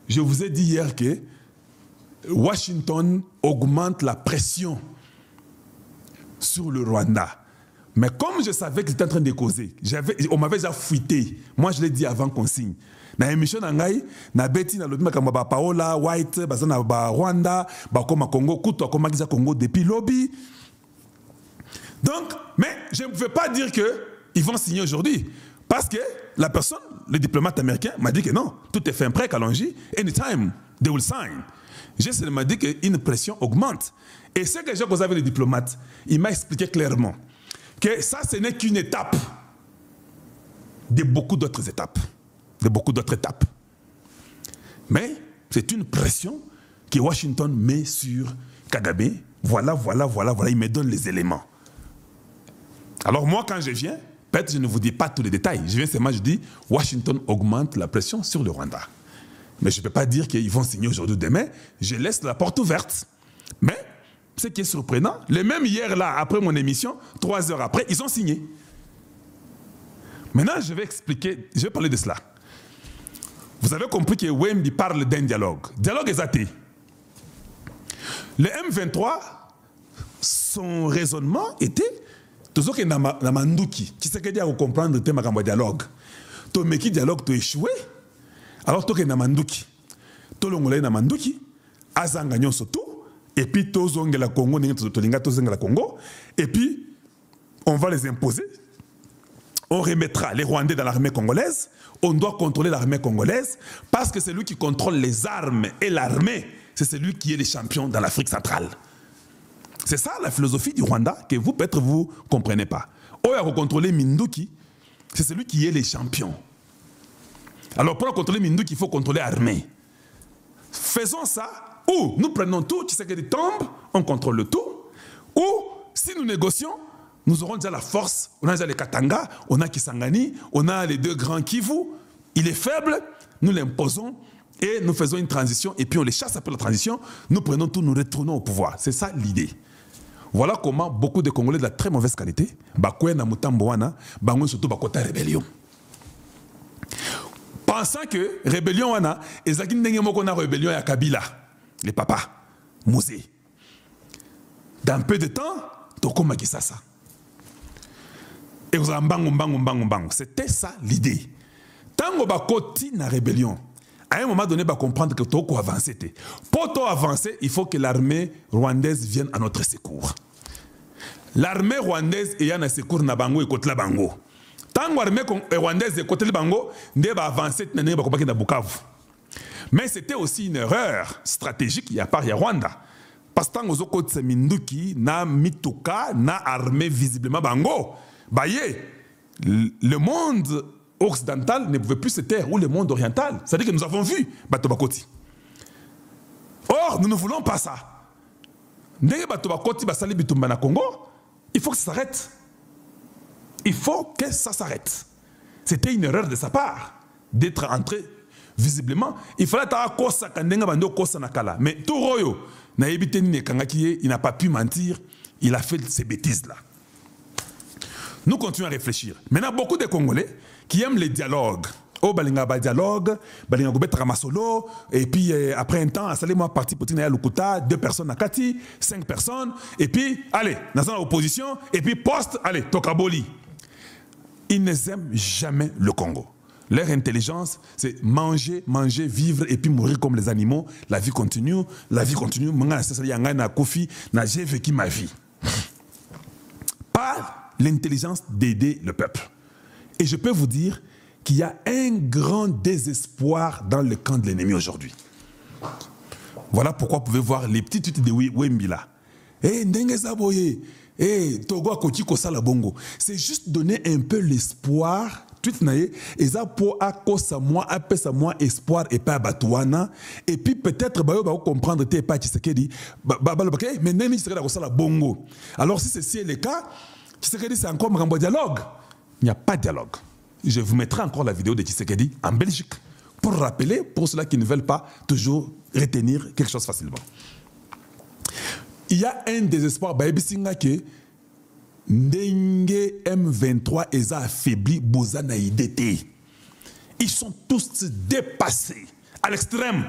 je vous ai dit hier que Washington augmente la pression sur le Rwanda. Mais comme je savais qu'ils étaient en train de causer, on m'avait déjà fuité. Moi, je l'ai dit avant qu'on signe. Dans l'émission, na Betty, na lobby, na Paola, White, na Rwanda, comme Congo, Kuto, comme Congo depuis lobby. Donc, mais je ne pouvais pas dire qu'ils vont signer aujourd'hui. Parce que la personne, le diplomate américain, m'a dit que non, tout est fait prêt, Kalonji, anytime, they will sign. J'ai seulement dit qu'une pression augmente. Et ce que j'ai causé avec le diplomate, il m'a expliqué clairement que ça, ce n'est qu'une étape de beaucoup d'autres étapes. Mais c'est une pression que Washington met sur Kagame. Voilà, il me donne les éléments. Alors moi, quand je viens, peut-être je ne vous dis pas tous les détails. Je viens seulement, je dis, Washington augmente la pression sur le Rwanda. Mais je ne peux pas dire qu'ils vont signer aujourd'hui ou demain. Je laisse la porte ouverte. Mais ce qui est surprenant, les mêmes hier, là, après mon émission, 3 heures après, ils ont signé. Maintenant, je vais expliquer, je vais parler de cela. Vous avez compris que Wemby parle d'un dialogue. Dialogue est athée. Le M23, son raisonnement était toujours que Namanduki, qui sait que dire à comprendre le thème de dialogue. To meki dialogue, to échoué. Alors, to que Namanduki, to l'ongolais Namanduki, azanganyon soto, et puis to zongela Congo, to zongela Congo, et puis on va les imposer. On remettra les Rwandais dans l'armée congolaise. On doit contrôler l'armée congolaise parce que c'est lui qui contrôle les armes et l'armée. C'est celui qui est le champion dans l'Afrique centrale. C'est ça la philosophie du Rwanda que vous, peut-être, vous ne comprenez pas. Oya contrôler Minduki, c'est celui qui est le champion. Alors pour contrôler Minduki, il faut contrôler l'armée. Faisons ça, ou nous prenons tout, Tshisekedi tombe, on contrôle le tout, ou si nous négocions, nous aurons déjà la force, on a déjà les Katanga, on a Kisangani, on a les 2 grands Kivu, il est faible, nous l'imposons et nous faisons une transition et puis on les chasse après la transition, nous prenons tout, nous retournons au pouvoir. C'est ça l'idée. Voilà comment beaucoup de Congolais de la très mauvaise qualité, surtout bakota rébellion. Pensant que rébellion wana, ezaki ndenge moko na rébellion ya Kabila, les papas, Mouzé. Dans peu de temps, tokoma kisasa. Et vous avez c'était ça l'idée. Tant que bakoti na rébellion, à un moment donné, va comprendre que toko avancer. Pour tout avancer, il faut que l'armée rwandaise vienne à notre secours. L'armée rwandaise est à secours na bango et côté la bango. Tant que l'armée rwandaise est côté la bango, ne va avancer na Bukavu. Mais c'était aussi une erreur stratégique il y a pas ya Rwanda. Parce que tant que côté Minduki na mituka na armée visiblement bango. Baye, le monde occidental ne pouvait plus se taire, ou le monde oriental. C'est-à-dire que nous avons vu Batobakoti. Or, nous ne voulons pas ça. Ndenge Batobakoti basali bitumba na Congo, il faut que ça s'arrête. Il faut que ça s'arrête. C'était une erreur de sa part d'être entré visiblement. Il fallait être kosa kandenga bando kosa nakala. Mais tout royo, na ebiteni ne kangakiye, il n'a pas pu mentir, il a fait ces bêtises-là. Nous continuons à réfléchir. Maintenant, beaucoup de Congolais qui aiment les dialogues. Oh, balinga ba dialogue, balinga go betra masolo, et puis après un temps, assalez-moi parti pour Tina Lukuta, 2 personnes à Kati, 5 personnes, et puis, allez, dans l'opposition, et puis poste, allez, Tokaboli. Ils n'aiment jamais le Congo. Leur intelligence, c'est manger, manger, vivre, et puis mourir comme les animaux. La vie continue, la vie continue. J'ai vécu ma vie. Pas l'intelligence d'aider le peuple. Et je peux vous dire qu'il y a un grand désespoir dans le camp de l'ennemi aujourd'hui. Voilà pourquoi vous pouvez voir les petits tweets de Wemby là. C'est juste donner un peu l'espoir. Et ça pour appeler moi espoir et pas batouana. Et puis peut-être comprendre tes pas Tshisekedi. Mais n'est pas bongo. Alors si ceci est le cas, Tshisekedi, c'est encore un dialogue. Il n'y a pas de dialogue. Je vous mettrai encore la vidéo de Tshisekedi en Belgique pour rappeler, pour ceux qui ne veulent pas toujours retenir quelque chose facilement. Il y a un désespoir. Ndenge M23 est affaibli, Bozana IDT. Ils sont tous dépassés. à l'extrême.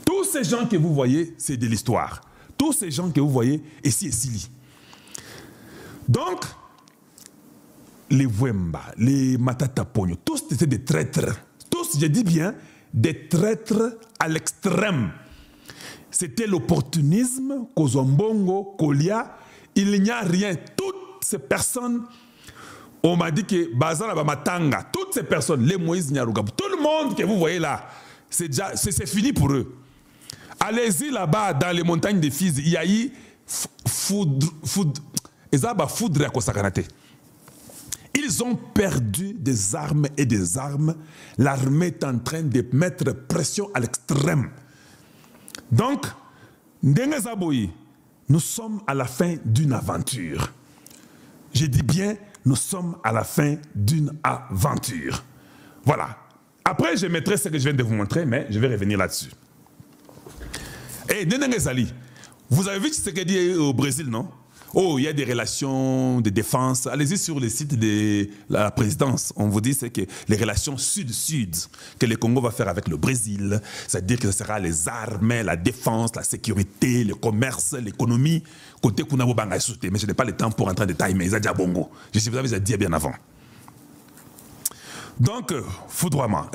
Tous ces gens que vous voyez, c'est de l'histoire. Tous ces gens que vous voyez, ici et Sili. Donc, les Wemba, les Matata Pogno, tous étaient des traîtres. Tous, je dis bien, des traîtres à l'extrême. C'était l'opportunisme, Kozombongo, Kolia. Il n'y a rien. Toutes ces personnes, on m'a dit que Bazara Bamatanga, toutes ces personnes, les Moïse Nyarugabou, tout le monde que vous voyez là, c'est fini pour eux. Allez-y là-bas, dans les montagnes de Fizi, il y a eu foudre à Kosakanate. Ils ont perdu des armes et des armes. L'armée est en train de mettre pression à l'extrême. Donc, nous sommes à la fin d'une aventure. Je dis bien, nous sommes à la fin d'une aventure. Voilà. Après, je mettrai ce que je viens de vous montrer, mais je vais revenir là-dessus. Et Nenengezali, vous avez vu ce qu'il dit au Brésil, non? Oh, il y a des relations de défense. Allez-y sur le site de la présidence. On vous dit que les relations sud-sud que le Congo va faire avec le Brésil, c'est-à-dire que ce sera les armées, la défense, la sécurité, le commerce, l'économie. Côté Kunabo Banga Souté, mais je n'ai pas le temps pour entrer en détail, mais ils ont dit à Bongo. Je sais que vous avez dit bien avant. Donc, foudroiement,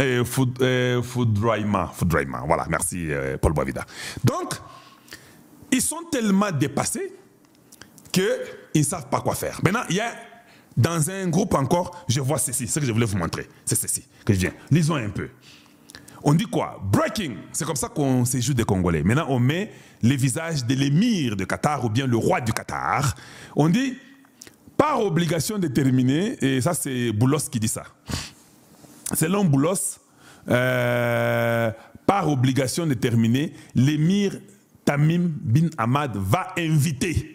voilà, merci Paul Boavida. Donc, ils sont tellement dépassés qu'ils ne savent pas quoi faire. Maintenant, il y a dans un groupe encore, je vois ceci, ce que je voulais vous montrer, c'est ceci que je viens. Lisons un peu. On dit quoi? Breaking, c'est comme ça qu'on s'éjoue des Congolais. Maintenant, on met les visages de l'émir de Qatar ou bien le roi du Qatar. On dit, par obligation déterminée, et ça c'est Boulos qui dit ça. Selon Boulos, par obligation déterminée, l'émir Tamim bin Hamad va inviter.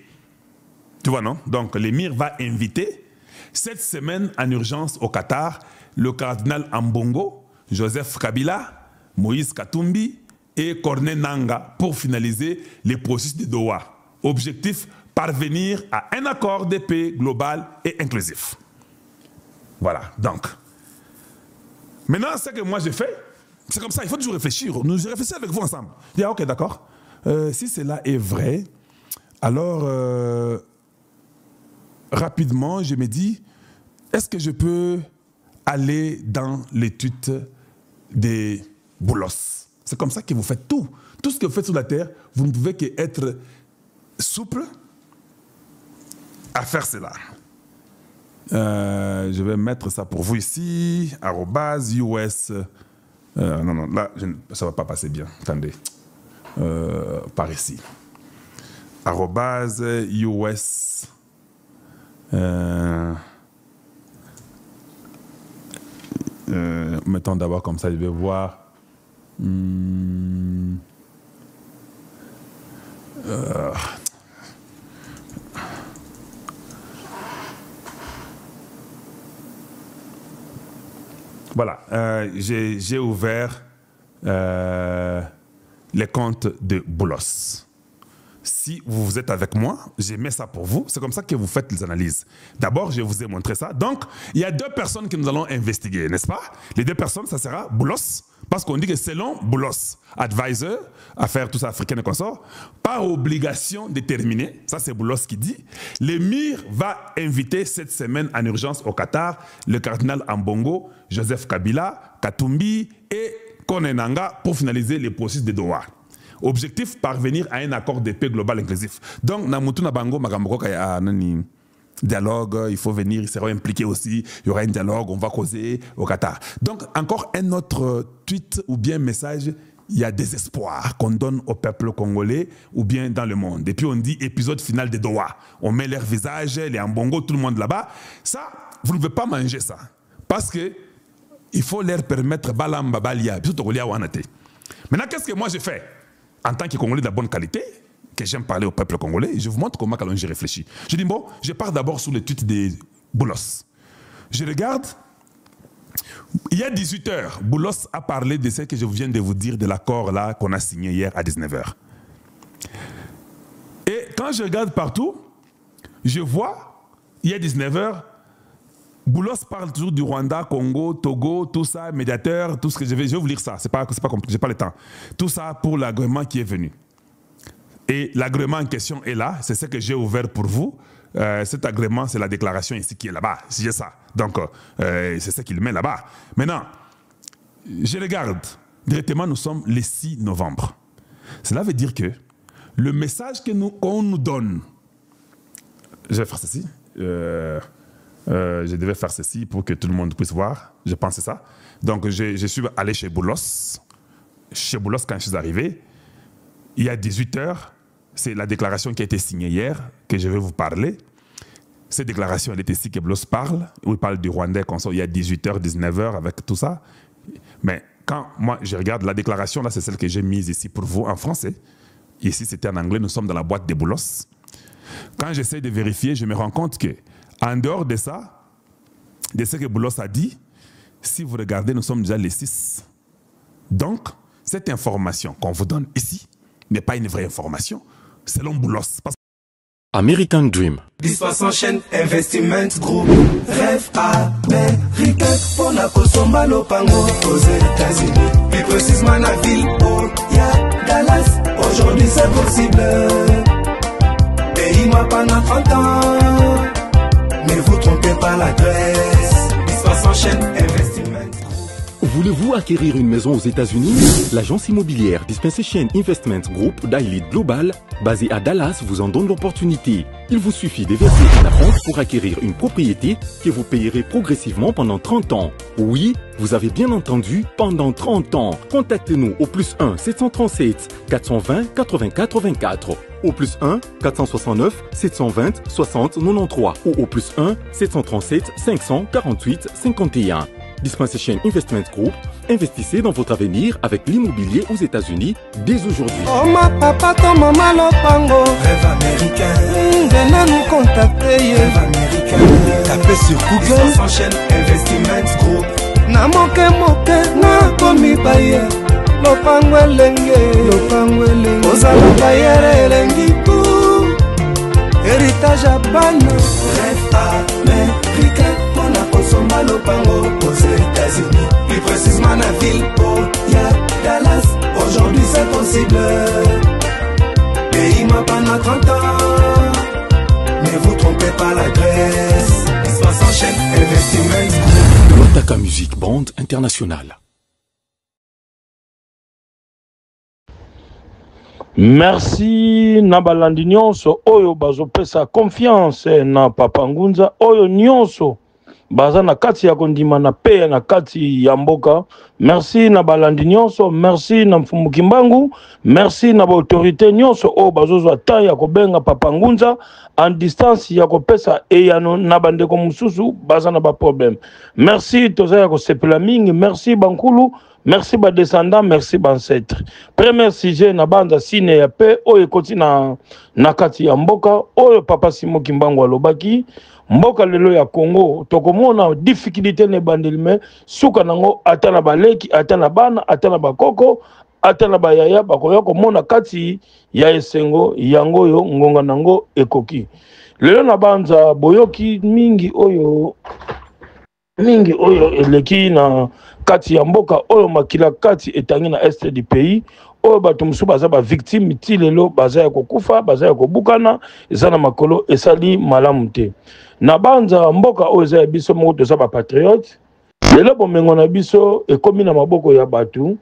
Tu vois, non? Donc, l'émir va inviter cette semaine en urgence au Qatar le cardinal Ambongo, Joseph Kabila, Moïse Katumbi et Corneille Nangaa pour finaliser les processus de Doha. Objectif, parvenir à un accord de paix global et inclusif. Voilà, donc. Maintenant, ce que moi j'ai fait, c'est comme ça, il faut toujours réfléchir. Nous réfléchissons avec vous ensemble. Je dis, ok, d'accord. Si cela est vrai, alors... rapidement, je me dis, est-ce que je peux aller dans l'étude des Boulos? C'est comme ça que vous faites tout. Tout ce que vous faites sur la terre, vous ne pouvez qu'être souple à faire cela. Je vais mettre ça pour vous ici, @US. Non, là, ça ne va pas passer bien. Attendez. Par ici. @US. Mettons d'abord comme ça, je vais voir. Voilà, j'ai ouvert les comptes de Boulos. Si vous êtes avec moi, j'ai mis ça pour vous. C'est comme ça que vous faites les analyses. D'abord, je vous ai montré ça. Donc, il y a deux personnes que nous allons investiguer, n'est-ce pas? Les deux personnes, ça sera Boulos, parce qu'on dit que selon Boulos, advisor, affaires tout ça africaines et consorts, par obligation déterminée, ça c'est Boulos qui dit, l'émir va inviter cette semaine en urgence au Qatar le cardinal Ambongo, Joseph Kabila, Katumbi et Corneille Nangaa pour finaliser les processus de Doha. Objectif, parvenir à un accord de paix global inclusif. Donc, Namutu Nabango, Magamboko, dialogue, il faut venir, ils seront impliqués aussi, il y aura un dialogue, on va causer au Qatar. Donc, encore un autre tweet ou bien message, il y a des espoirs qu'on donne au peuple congolais ou bien dans le monde. Et puis on dit épisode final de Doha. On met leur visage, les Ambongo, tout le monde là-bas. Ça, vous ne pouvez pas manger ça. Parce que il faut leur permettre Balamba Balia. Maintenant, qu'est-ce que moi j'ai fait? En tant que Congolais de la bonne qualité, que j'aime parler au peuple congolais, je vous montre comment j'ai réfléchi. Je dis, bon, je pars d'abord sur le tweet des Boulos. Je regarde, il y a 18 heures, Boulos a parlé de ce que je viens de vous dire, de l'accord là qu'on a signé hier à 19 heures. Et quand je regarde partout, je vois, il y a 19 heures, Boulos parle toujours du Rwanda, Congo, Togo, tout ça, médiateur, tout ce que je vais vous lire ça. C'est pas compliqué, j'ai pas le temps. Tout ça pour l'agrément qui est venu. Et l'agrément en question est là, c'est ce que j'ai ouvert pour vous. Cet agrément, c'est la déclaration ici qui est là-bas. C'est ça. Donc, c'est ce qu'il met là-bas. Maintenant, je regarde. Directement, nous sommes le 6 novembre. Cela veut dire que le message qu'on nous donne, je vais faire ceci. Je devais faire ceci pour que tout le monde puisse voir. Je pensais ça. Donc, je suis allé chez Boulos. Chez Boulos, quand je suis arrivé, il y a 18 heures, c'est la déclaration qui a été signée hier que je vais vous parler. Cette déclaration, elle est ici que Boulos parle, où il parle du Rwandais, il y a 18 heures, 19 heures avec tout ça. Mais quand moi, je regarde la déclaration, là, c'est celle que j'ai mise ici pour vous en français. Ici, c'était en anglais. Nous sommes dans la boîte de Boulos. Quand j'essaie de vérifier, je me rends compte que en dehors de ça, de ce que Boulos a dit, si vous regardez, nous sommes déjà les 6. Donc, cette information qu'on vous donne ici n'est pas une vraie information, selon Boulos. American Dream. Disposant chaîne Investment Group. Rêve américain pour la Kosomba Lopango aux États-Unis. Plus précisément la ville où il y a Dallas. Aujourd'hui c'est possible. Pays moi pendant 30 ans. Ne vous trompez pas l'adresse. Disposant chaîne Investment Group. Voulez-vous acquérir une maison aux États-Unis? L'agence immobilière Dispensation Investment Group d'Elite Global, basée à Dallas, vous en donne l'opportunité. Il vous suffit de verser un acompte pour acquérir une propriété que vous payerez progressivement pendant 30 ans. Oui, vous avez bien entendu, pendant 30 ans. Contactez-nous au +1 737 420 80 84, au +1 469 720 60 93 ou au +1 737 548 51. Dispensation Investment Group, investissez dans votre avenir avec l'immobilier aux États-Unis dès aujourd'hui. Oh ma papa, ton maman Lopango. Rêve américain. Venez nous contacter. Rêve américain. Tapez sur Google. Disposant chaîne Investment Group. Na moke na komi baye. Lopango elenge. Ozala bayere elengi tout. Héritage à banne. Rêve américain. Kosomba Lopango aux États-Unis, plus précisément la ville où il y a Dallas. Aujourd'hui c'est possible. Pays moi pendant 30 ans. Ne vous trompez pas l'adresse. Disposant chaîne Investment. Lotaka Music Band International. Merci na balandi nyonso oyo bazopesa confiance na Papa Ngunza oyo nyonso baza na kati ya kondima na pe na kati ya mboka. Merci na balandi nyonso, merci na mfumuki mbangu, merci na ba autorité nyonso o bazozwa ta ya kobenga Papa Ngunza en distance ya kopesa eyano na bandeko mususu baza na ba problème. Merci toza ya kosepela mingi, merci bankulu, merci ba descendant, merci ba ancêtre. Premier sujet na banda sine ya pe o ekoti na kati ya mboka oyo Papa Simoki Mbangu alobaki. Mboka lelo ya Congo tokomona difficulté ne bandelime suka nango atana baleki atana bana atana bakoko atana bayaya bakoya komona kati ya esengo yango yo ngonga nango ekoki lelo na banza boyoki mingi oyo eleki na kati ya mboka oyo makila kati etangi na est du pays oyo bato musu baza ba victime ti lelo baza ya kokufa baza ya kobukana eza na makolo esali malamu te na banza mboka oyo eza ya biso moko toza ba patriote lelo bomengo na biso ekomi na maboko ya bato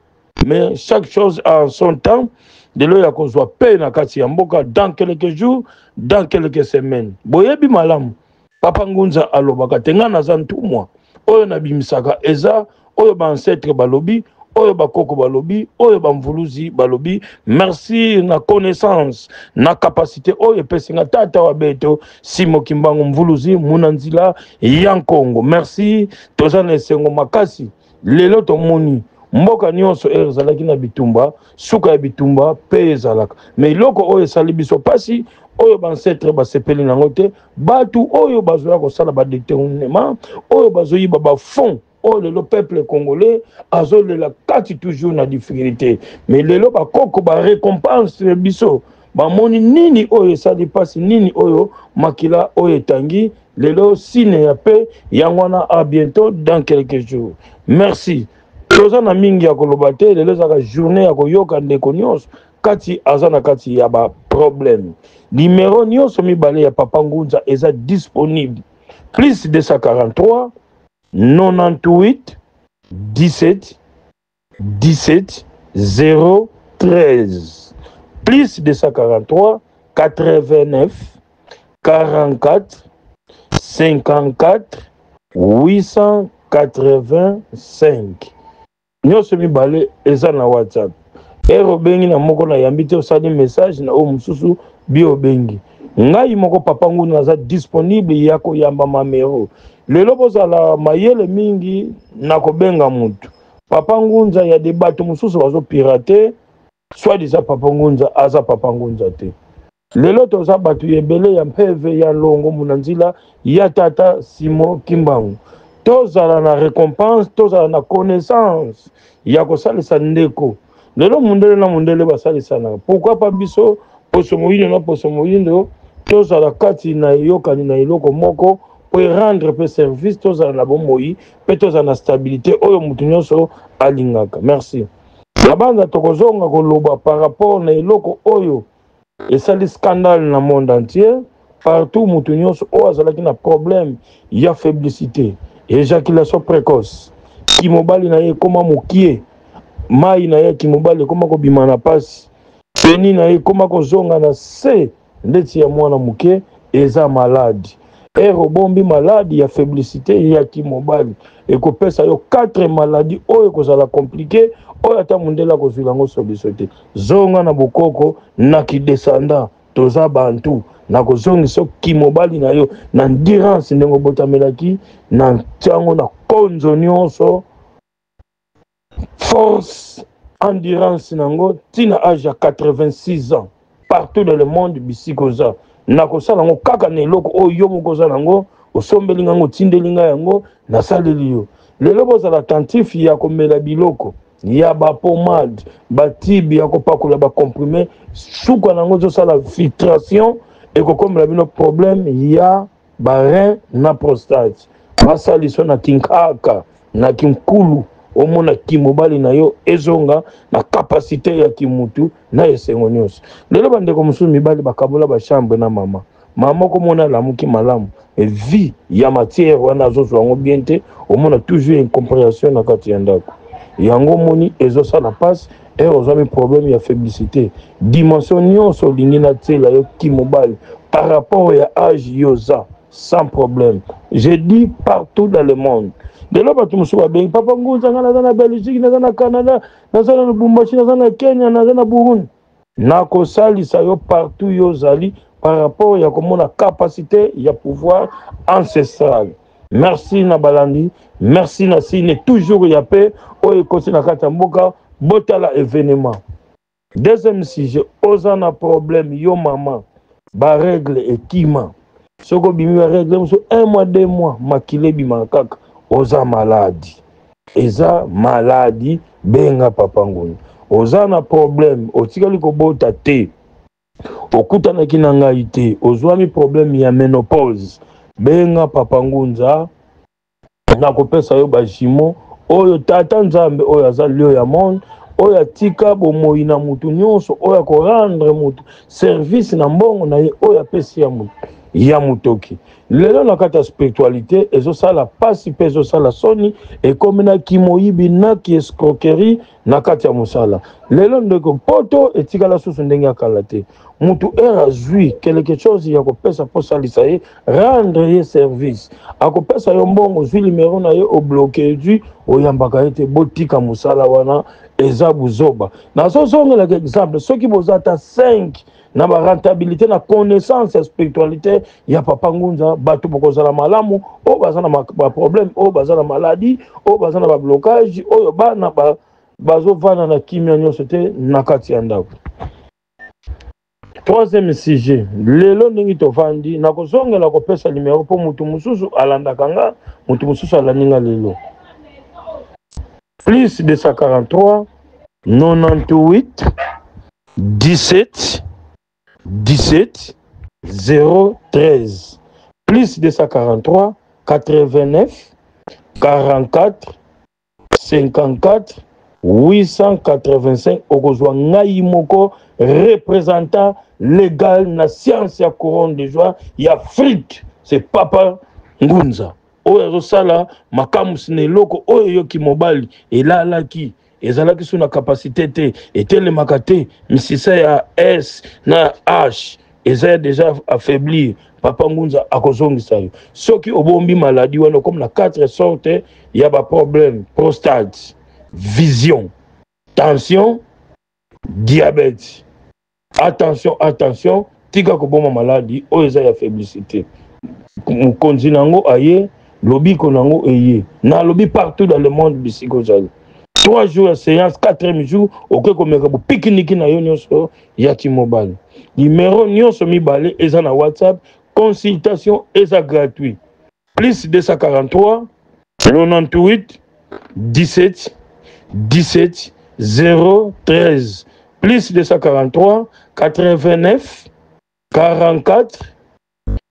mais chaque chose en son temps lelo ya kozwa pe na kati ya mboka dans quelques jours dans quelques semaines boyebi malamu Papa Ngunza alobaka tenga naza ntumwa oyo nabimisaka eza oyo ba ancêtre balobi oyo bakoko balobi oyo bamvuluzi balobi merci na connaissance na capacité oyo pesinga tata wa beto Simoki Mbangu mvuluzi munanzila ya Kongo. Merci toza na esengo makasi lelo tomoni mboka nyonso ezalaki na bitumba suka ya bitumba pe ezalaka mais loko oyo esali biso pasi oyo bancetre basepeli nango te batu oyo bazoya kosala ba détournement oyo bazoyiba ba fond. Oh, le peuple congolais a la kati toujours na difficulté. Mais le ba koko ba récompense biso. Ba moni nini oyo sali pasi nini oyo makila oyo tangi Lelo sine ya pe yangwana à bientôt dans quelques jours. Merci. Toza na mingi ya kolobate lelo zaka journée ya koyoka ndeko nyonso kati azana kati ya ba problème. Numéro nyonso mibale ya Papa Ngunza eza disponible. Plus 243 98 17 17 013. Plus 243 89 44 54 885. Nyonso mibale eza na WhatsApp. Ero bengi na moko na yambite osali message na o mususu bio bengi. Ngai moko Papa Ngunza aza disponible yako yamba mamero. Lelo bozala mayele mingi na kobenga mutu. Papa Ngunza ya de bato mususu bazo pirater, soit disant Papa Ngunza aza Papa Ngunza te. Lelo toza bato yebele ya mpeve ya longo munanzila ya tata Simo Kimbangu. Tozala na récompense, tozala na connaissance ya kosalisa ndeko. Lelo mundele na mundele basalisa na. Pourquoi pas biso poso moyindo na poso moyindo tozala kati na yokani na iloko moko pour rendre pe service tozala na bomoi pe tozala na stabilité oyo mutu nyonso alingaka. Merci. Abanda tokozonga koloba par rapport na iloko oyo esali scandale na monde entier partout mutu nyonso oyo azalaki na problème ya faiblessité, éjaculation précoce, kimobali na ye koma mokie, mai na ye kimobali koma kobima na pasi, peni na ye koma kozonga na se ndeti ya mwana mokie eza maladi. Bombi maladi ya faiblessité ya kimobali ekopesa yo 4 maladies oyo kozala compliqué oyo ata mundela kozwila ngo solution te. Zonga na bokoko na kidescendant toza bantu na kozongisa kimobali na yo na endurance ndenge botamelaki na ntango na konzo nyonso force endurance nango tina âge ya 86 ans partout dans le monde bisikoza na kosala ngo kaka na eloko oyo moko za nango osombeli ngango tindelinga yango na saleli yo. Lelo bozala attentif ya komela biloko ya ba pomade batibi ya kopakola ba comprimé suka nango zo sala filtration et kokomela bino problème ya ba rein na prostate basaliso na kinkaka na kinkulu omona kimobali na yo ezonga na capacité ya kimutu na esengo nyonso. Lelo bandeko mususu mibali bakabola ba chambre na mama komona lamuki malamu et vie ya matière wana azozwa yango bien te omona toujours une compréhension na kati ya ndako yango moni ezosala passe et ozami problème ya faiblessité dimension nyonso olingi na tela yo kimobali par rapport ya âge yoza sans problème. Je dis partout dans le monde. De là, tu me souviens bien, Papa Ngunza, naza na Belgique, naza na Canada, naza na Lubumbashi, naza na Kenya, naza na Burundi. Nako sali sa yo partout yo zali par rapport ya komona capacité ya pouvoir ancestral. Merci na balandi, merci na sine toujours ya paix oyo kosi na kata mboka botala événement. Deuxième sujet, oza na problème yo maman, ba règle et kima. Soko bimi ba règle so 1 mois 2 mois makile bima kaka. Oza maladi. Eza maladi benga Papa Ngunza. Oza na problème, otikali kobota te. Okuta na kinanga ite, ozwami problème ya ménopause. Benga Papa Ngunza. Na kopesa yo bajimo oyo tata nzambe oyo azali yo ya monde oyo atika bomoi na mutu nyonso oyo ko rendre mutu service na mbongo na ye oyo apesi ya mutu ya mutoki. Lelo na kata spiritualité ezosala pasi pe ezosala soni ekomena kimoyibi na ki escroquerie na kati ya musala. Lelo ndeko poto etikala susu ndenge ya kala te. Mutu azwi quelque chose ya kopesa po salisa ye rendre ye service. Akopesa yo mbongo zwi numéro na ye o bloqué du oyambaka ete botika musala wana eza buzoba. Na sozongela exemple soki bozata 5 na ba rentabilité na connaissance ya spiritualité ya Papa Ngunza batu bokozala malamu o bazana ba problème o bazana maladie o bazana ba blocage o bana bazo vana na kimia nyonso te na kati ya ndako. Troisième sujet, lelo ndingi tovandi na kozongela kopesa numéro po mutu mususu alandaka nga mutu mususu alaninga lelo. Plus 243 98 17 17 013 plus 243 89 44 54 885 okozwa ngai moko représentant légal na science ya couronne de joie ya Afrique. C'est Papa Ngunza oyo azosala makambo sina eloko oyo yoki mobali elalaki ezalaki suna capacité te etelemaka te misisa ya S na H eza déjà affaiblir. Papa Ngunza akozongisa yo soki obombi maladie wana comme na 4 sortes ya ba problème: prostate, vision, tension, diabète. Attention, attention, tika koboma maladie oyo eza ya faiblicité. Mokonzi nango aye, lobi konango eye. Na lobi partout dans le monde psychosocial. 3 jours de séance, 4e jour, ok komeka bo pique-nique na yo nyonso ya T-Mobile. Numéro nyonso mibale eza na WhatsApp, consultation eza gratuit. Plus 243 98 17 17 013 plus 243 89 44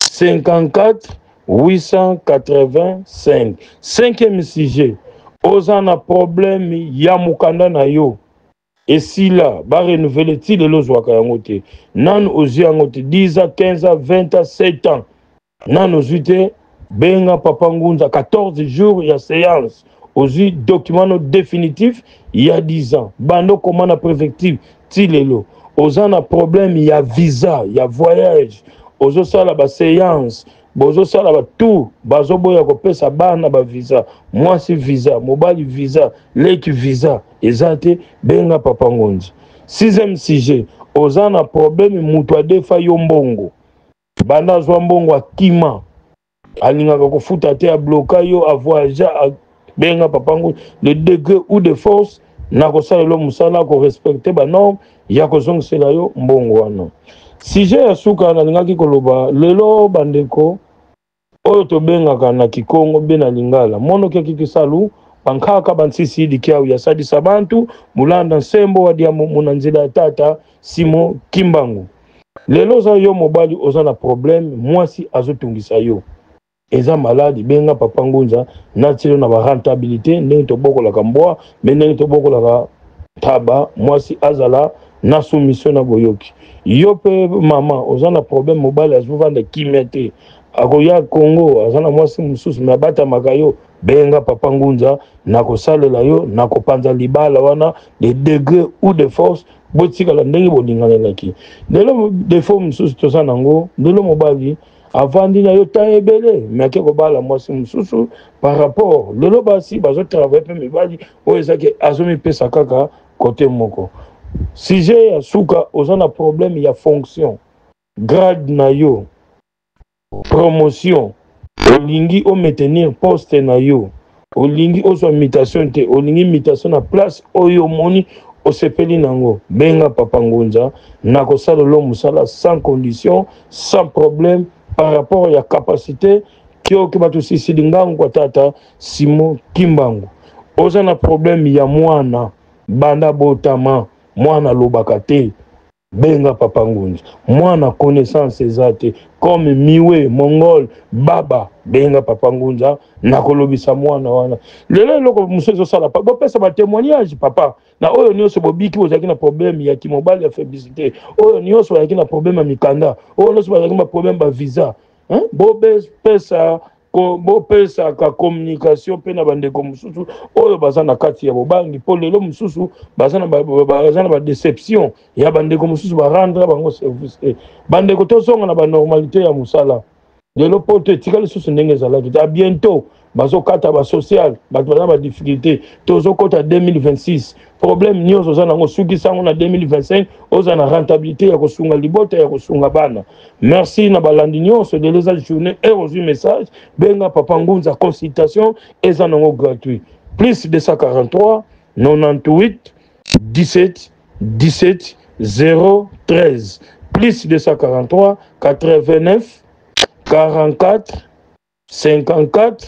54 885. 5e sujet, ozana problème ya mukanda na yo esila ba renouveler ti lelo zwaka yango te nan ozi yango te 10 ans 15 ans 20 ans 7 ans nan ozi te benga Papa Ngunza 14 jours ya séance ozi document définitif il y a 10 ans bando commande préfective ti lelo ozana problème ya visa ya voyage ozo sala ba séance bozo sala ba tout bazo boya ko pesa bana ba visa mwasi visa mobali visa leki visa ezate benga Papa Ngunza. 6e sujet, ozana problème mutu adefa yo mbongo banda zwa mbongo akima alingaka kofuta te abloka yo avoyager benga Papa Ngunza. Le degré ou de force na kosala lo musala ko respecter ba norme ya kozongisela yo mbongo wana. Sujet ya suka nalingaki koloba lelo bandeko oyo tobengaka na Kikongo be na Lingala mono keki salu pankaka bansisi dikiau ya sadisa bantu mulanda nsembo wadia munanzila tata Simo Kimbangu. Lelo za yo mobali oza na problème mwasi azotungisa yo eza maladi benga Papa Ngunza na tilo na ba rentabilité ndenge tobokola kamboa ndenge tobokola taba mwasi azala na soumission na boyoki. Yo pe mama ozana problème mobile azuvanda kimete akoya Congo azana mwasi mususu me abata makayo benga Papa Ngunza na kosalela yo na kopanza libala wana les degrés ou de force botika la ndenge bolinganelaki. Lelo défaut mususu tozana ngo lelo mobali avandi na yo ta ebele me akeko bala mwasi mususu par rapport lelo basi bazo travailler pe mibali o ezaki azomi pesa kaka côté moko. Sujet ya suka ozana problème ya fonction grade na yo promotion olingi o maintenir poste na yo olingi ozwa mutation te olingi mutation na place oyo moni osepeli nango benga Papa Ngunza na kosala lo musala sans condition sans problème par rapport ya capacité kio kibatu sisi dingangu kwa tata Simo Kimbangu. Ozana problème ya mwana banda botama mwana lobaka te benga Papa Ngunza. Mwana connaissance ezate comme miwe mongol baba benga Papa Ngunza na kolobisa mwana wana. Lelo loko musezo sala pa bo pesa ba témoignage papa na oyo nyonso bobiki ozaki na problème ya kimobali ya faiblicité oyo nyonso yaki na problème ya mikanda oyo nyonso yaki na problème ba visa bo pesa bo pesa ka communication pe na bandeko mususu oyo baza na kati ya bobangi po lelo mususu baza na ba déception ya bandeko mususu ba rendre bango service bandeko tozonga na ba normalité ya musala lelo po te tikali susu ndenge ezalaki à bientôt bazo kata ba social bato baza ba difficulté tozo kota 2026 problème nyonso za nango suki sango na 2025 oza na rentabilité ya kosunga libota ya kosunga bana. Merci na balandi nyonso de les journée et reçu message benga Papa Ngunza consultation eza nango gratuit plus 243 98 17 17 013 plus 243 89 44 54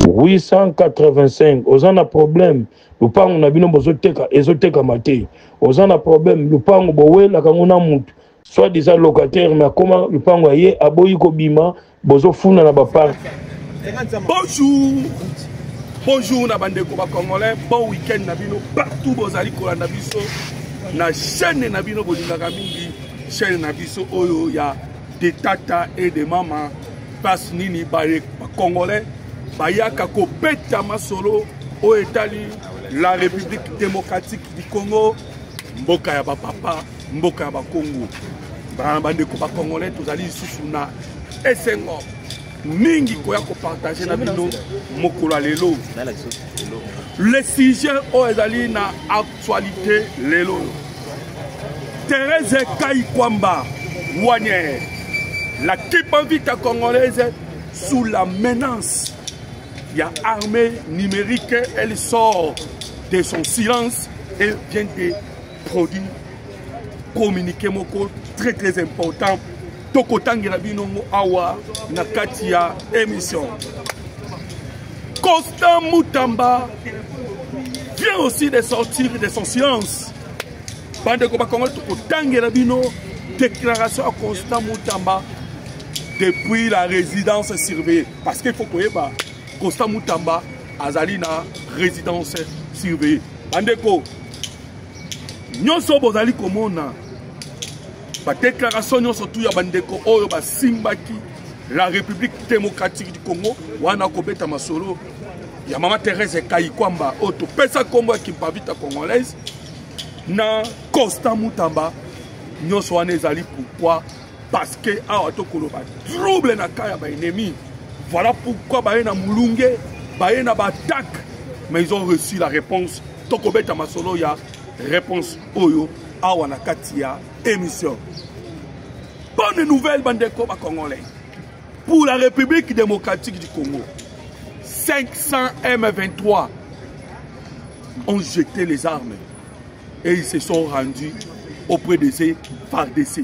885. Ozana problème lupango na bino bozoteka ezoteka mate ozana problème lupango bowela kanguna mutu soit déjà locataire mais comment lupango aye aboyi ko bima bozo funa na bapart. Bonjour. Bonjour na bandeko ba congolais, bon week-end na bino partout bozali kolanda biso na chaîne na bino bolingaka mingi chaîne na biso oyo ya des tata et des mamas passe nini ba congolais bayaka ko beta masolo o etali la République démocratique du Congo mboka ya ba papa mboka ya ba Congo ba bandeko ba congolais tozali susu na esengo mingi koya ko partager na bino mokolo lelo le sujet o ezali na actualité lelo Thérèse Kayikwamba Wanye la Kipavita congolaise sous la menace il y a armée numérique elle sort de son silence et vient de produire communiqué moko très très important Tokotangela binongo awa na kati ya émission. Constant Mutamba vient aussi de sortir de son silence. Bande ko bakongo Tokotangela bino déclaration à Constant Mutamba depuis la résidence surveillée parce qu'il faut que Constant Mutamba azali na résidence surveillée. Bande ko nyonso bozali komona la déclaration surtout ya bandeko oyo basimbaki la République démocratique du Congo wana kobeta masolo ya mama Thérèse Kayikwamba oto pesa kombo ya Kipavita congolaise na Constant Mutamba nyonso wana ezali pourquoi parce que awa to koloba trouble na kaya ba ennemi voilà pourquoi ba na mulunge ba na attaque mais ils ont reçu la réponse to kobeta masolo ya réponse oyo awa na kati ya émission. Bonne nouvelle, bandeko ba congolais. Pour la République démocratique du Congo, 500 M23 ont jeté les armes et ils se sont rendus auprès de ces FARDC.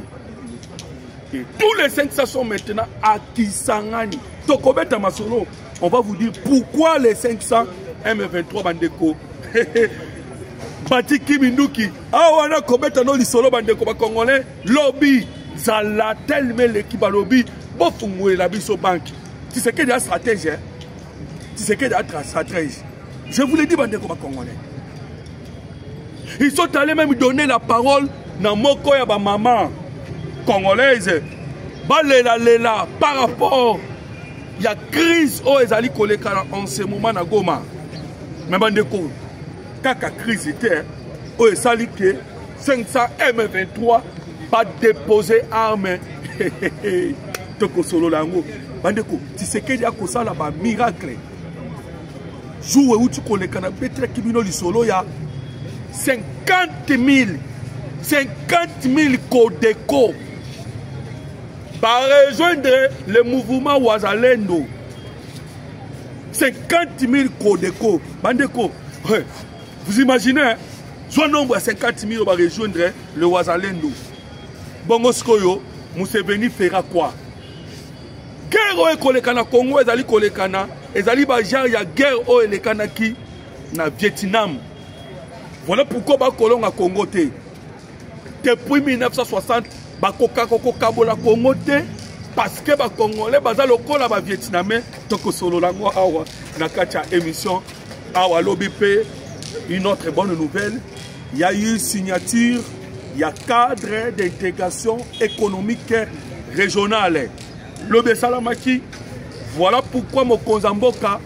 Et tous les 500 sont maintenant à Kisangani. Tokobeta Masolo, on va vous dire pourquoi les 500 M23 bandeko. Batiki Minduki, awana kobeta no lisolo bandeko ba congolais, lobby zala tellement l'équipe à lobby, bofungwe la biso banque. Tu sais que de la stratégie, tu sais que de la stratégie. Je vous l'ai dit bandeko ba congolais. Ils sont allés même donner la parole na moko ya ba maman congolaise. Ba lela par rapport il y a crise au ezali koleka en ce moment na Goma. Mais bandeko kaka crise était au sali que 500 M23 pas déposer armes toko solo lango bandeko tu sais que ya ko sala ba miracle joue où tu connais kana petre kibino li solo ya 50 000 Codeco va rejoindre le mouvement Wazalendo 50 000 Codeco bandeko vous imaginez, son nombre à 50 000 va rejoindre le Wazalendo. Bongo Skoyo, Museveni fera quoi? Guerre au Kolekana Congo, ezali Kolekana, ezali bajar ya guerre au Elekana qui na Vietnam. Voilà pourquoi ba kolonga Congo te. Depuis 1960, ba koka bola Congo te parce que ba Congolais baza lokola ba Vietnamais toko solo lango awa na kacha émission awa lobby pe. Une autre bonne nouvelle, il y a eu signature, il y a cadre d'intégration économique régionale. Lobe Salamaki, voilà pourquoi Mokonzamboka,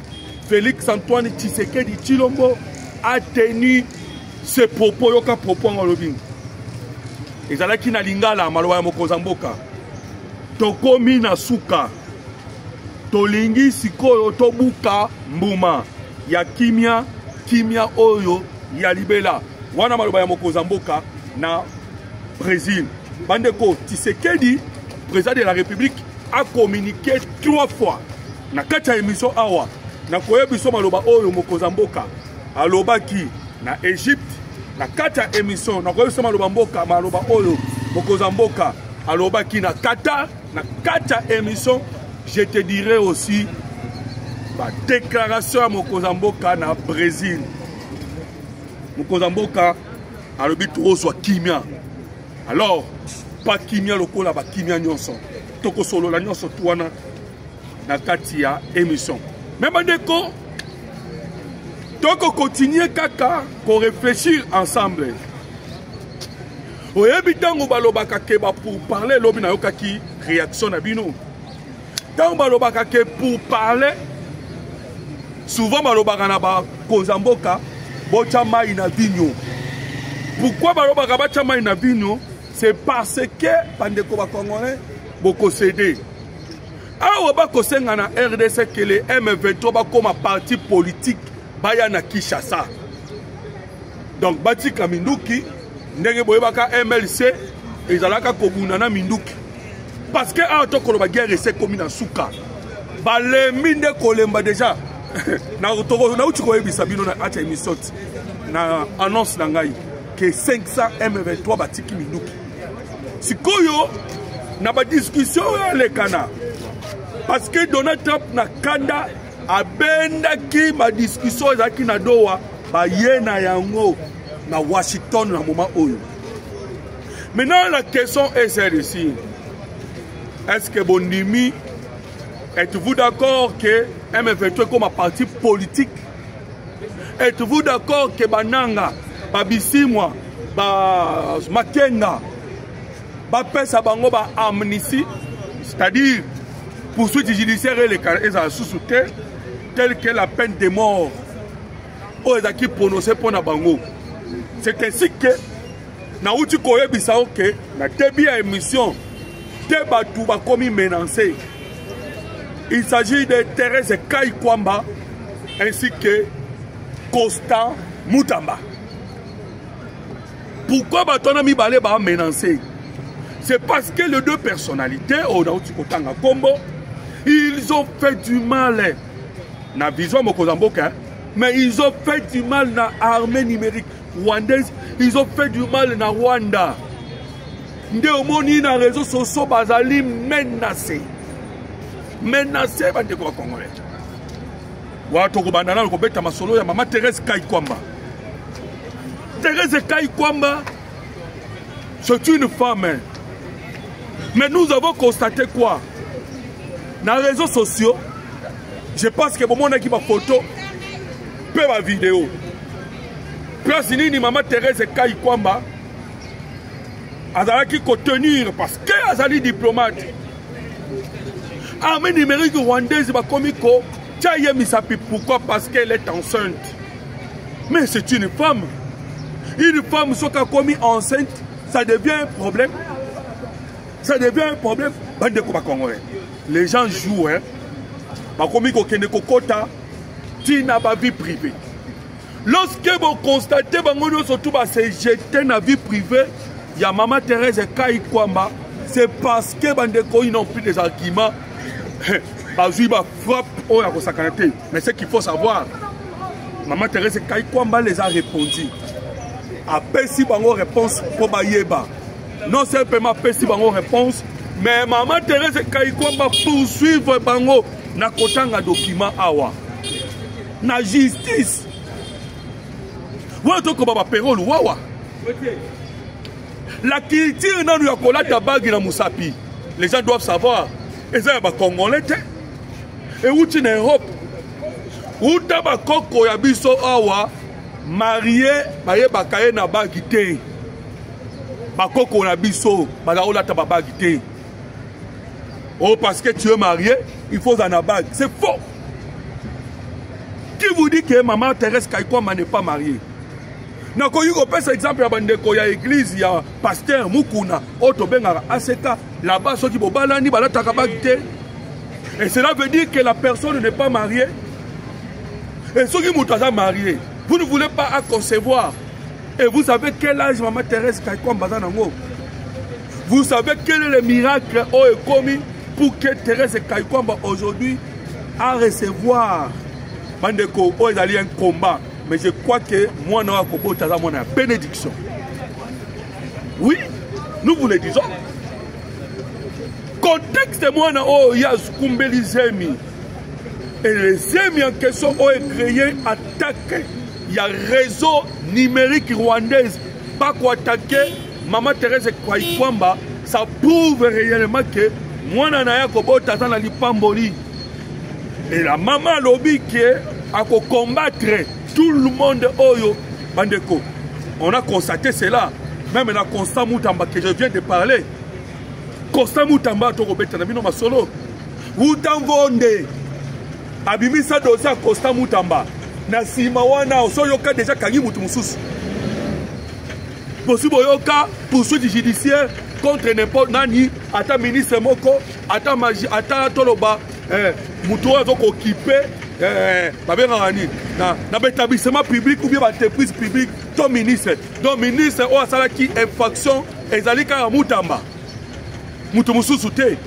Félix Antoine Tshisekedi Tshilombo a tenu ce propos, yoka propos en lobbying. Et ça là qui n'a lingala maloya Mokonzamboka. Tokomi na suka, tolingi sikoyo tobuka mbuma, ya kimia oyo ya libela wana maloba ya Mokonzamboka na Brésil. Bandeko Tshisekedi, président de la République, a communiqué 3 fois na kati ya émission awa na koyebiso maloba oyo Mokonzamboka alobaki na Égypte na kati ya émission na koyebiso maloba oyo Mokonzamboka alobaki na Qatar na kati ya émission. Je te dirai aussi la déclaration à Mokonzamboka na Brésil. Mokonzamboka a le but trop soit kimia. Alors, pas kimia lokola ba kimia nyonso. Toko solo la nyonso tuana na kati ya émission. Mais bandeko, toko continuer kaka ko réfléchir ensemble. Oyebi tango balobaka keba pour parler lobi na yokaki réaction na bino. Tango balobaka ke pour parler souvent balobaka na ba kozamboka bocha mai na vigno. Pourquoi balobaka bocha mai na vigno? C'est parce que bandeko ba congolais boko cédé. Awa ba kosenga na RDC que le M23 ba comme parti politique baya na Kinshasa. Donc batika minduki ndenge boyebaka MLC ezalaka kobunana minduki parce que awa tokoloba guerre ese komi na suka balembi nde kolemba déjà na uti koyebisa bino na acha émission na annonce na ngai que 500 M23 batiki minduki sikoyo na ba discussion elekana parce que Donald Trump na kanda abendaki ma discussion ezaki na Doha ba yena yango na Washington na moment oyo. Maintenant la question est celle-ci. Est-ce que Bondimi, êtes-vous d'accord que M23 comme un parti politique? Êtes-vous d'accord que Bananga, Babisimwa, Makenga, Bapesa Bango ba amnistie, c'est-à-dire poursuite judiciaire et les caractères sous-soutés, telle que la peine de mort aux acquis prononcés pour Nabango? C'est ainsi que na uti koye bisao que na tebi à émission te batu ba komi menacé. Il s'agit de Thérèse Kaikwamba ainsi que Constant Mutamba. Pourquoi batona mi balé ba menacé? C'est parce que les deux personnalités au Nauti Kotanga Kombo, ils ont fait du mal na vision Mokozamboka, mais ils ont fait du mal na armée numérique rwandaise, ils ont fait du mal na Rwanda. Nde omoni na réseaux sociaux bazali menacé. Menacé bande ko Congolais. Watu ko bandana ko beta masolo ya mama Thérèse Kaikwamba. Thérèse Kaikwamba, c'est une femme. Mais nous avons constaté quoi? Dans les réseaux sociaux, je pense que bon, on a qui ma photo, peu ma vidéo. Place ni maman Thérèse Kaikwamba, elle a qui tenir parce qu'elle est diplomate. Armée numérique rwandaise, pourquoi? Parce qu'elle est enceinte. Mais c'est une femme. Une femme qui a commis enceinte, ça devient un problème. Ça devient un problème. Les gens jouent, hein. Tu n'as pas vie privée. Lorsque vous constatez que surtout se jeter dans la vie privée, il y a maman Thérèse Kaikwamba, c'est parce que ils n'ont plus des arguments. Mais ce qu'il faut savoir, maman Thérèse Kaikwamba les a répondu. Après si bango réponse pour Bayeba. Non simplement si bango réponse, mais maman Thérèse Kaikwamba poursuivre bango na kotanga document awa. Na justice. Voilà comment Perol wawa. La culture non ya kolata bagi na Musapi. Les gens doivent savoir. Et ça ba Congolais et où tu en Europe. Où ta ba koko ya biso awa marié baye bakaye na bagi te. Ba koko na biso ba la olata ba bagi te. Oh parce que tu es marié, il faut en bague. C'est faux. Qui vous dit que maman Thérèse Kaikwamba n'est pas mariée? Na ko yuko pesa exemple ya bandeko ya église ya pasteur Mukuna oto benga aseka là-bas ceux qui bobalani balataka bagite. Et cela veut dire que la personne n'est pas mariée. Et ceux qui sont mariés, vous ne voulez pas à concevoir. Et vous savez quel âge maman Thérèse Kaikwamba nango? Vous savez quel est le miracle commis pour que Thérèse Kaikwamba aujourd'hui a recevoir bandeko ezali un combat. Mais je crois que moi, je suis une bénédiction. Oui, nous vous le disons. Contexte, moi, il y a les Zemi. Et les Zemi en question ont créé attaque. Il y a réseau numérique rwandaise. Pas quoi attaquer Maman Thérèse Kwaikwamba, ça prouve réellement que moi, je suis Lipamboli. Et la maman lobby qui a combattre tout le monde. Bandeko. On a constaté cela. Même la Constant Moutamba que je viens de parler. Constant Moutamba, tu as solo. Moutambonde. Abimisa dosa Constant Moutamba. Nasima wana osoyoka déjà kangi mutu mususu. Possible yoka poursuite judiciaire contre n'importe nani, ata ministre moko, ata magie, ata toloba, mutu azoko occupé, na établissement public ou bien entreprise publique, ton ministre. Donc ministre o asala ki infraction ezalika Moutamba. Mutu mususu te.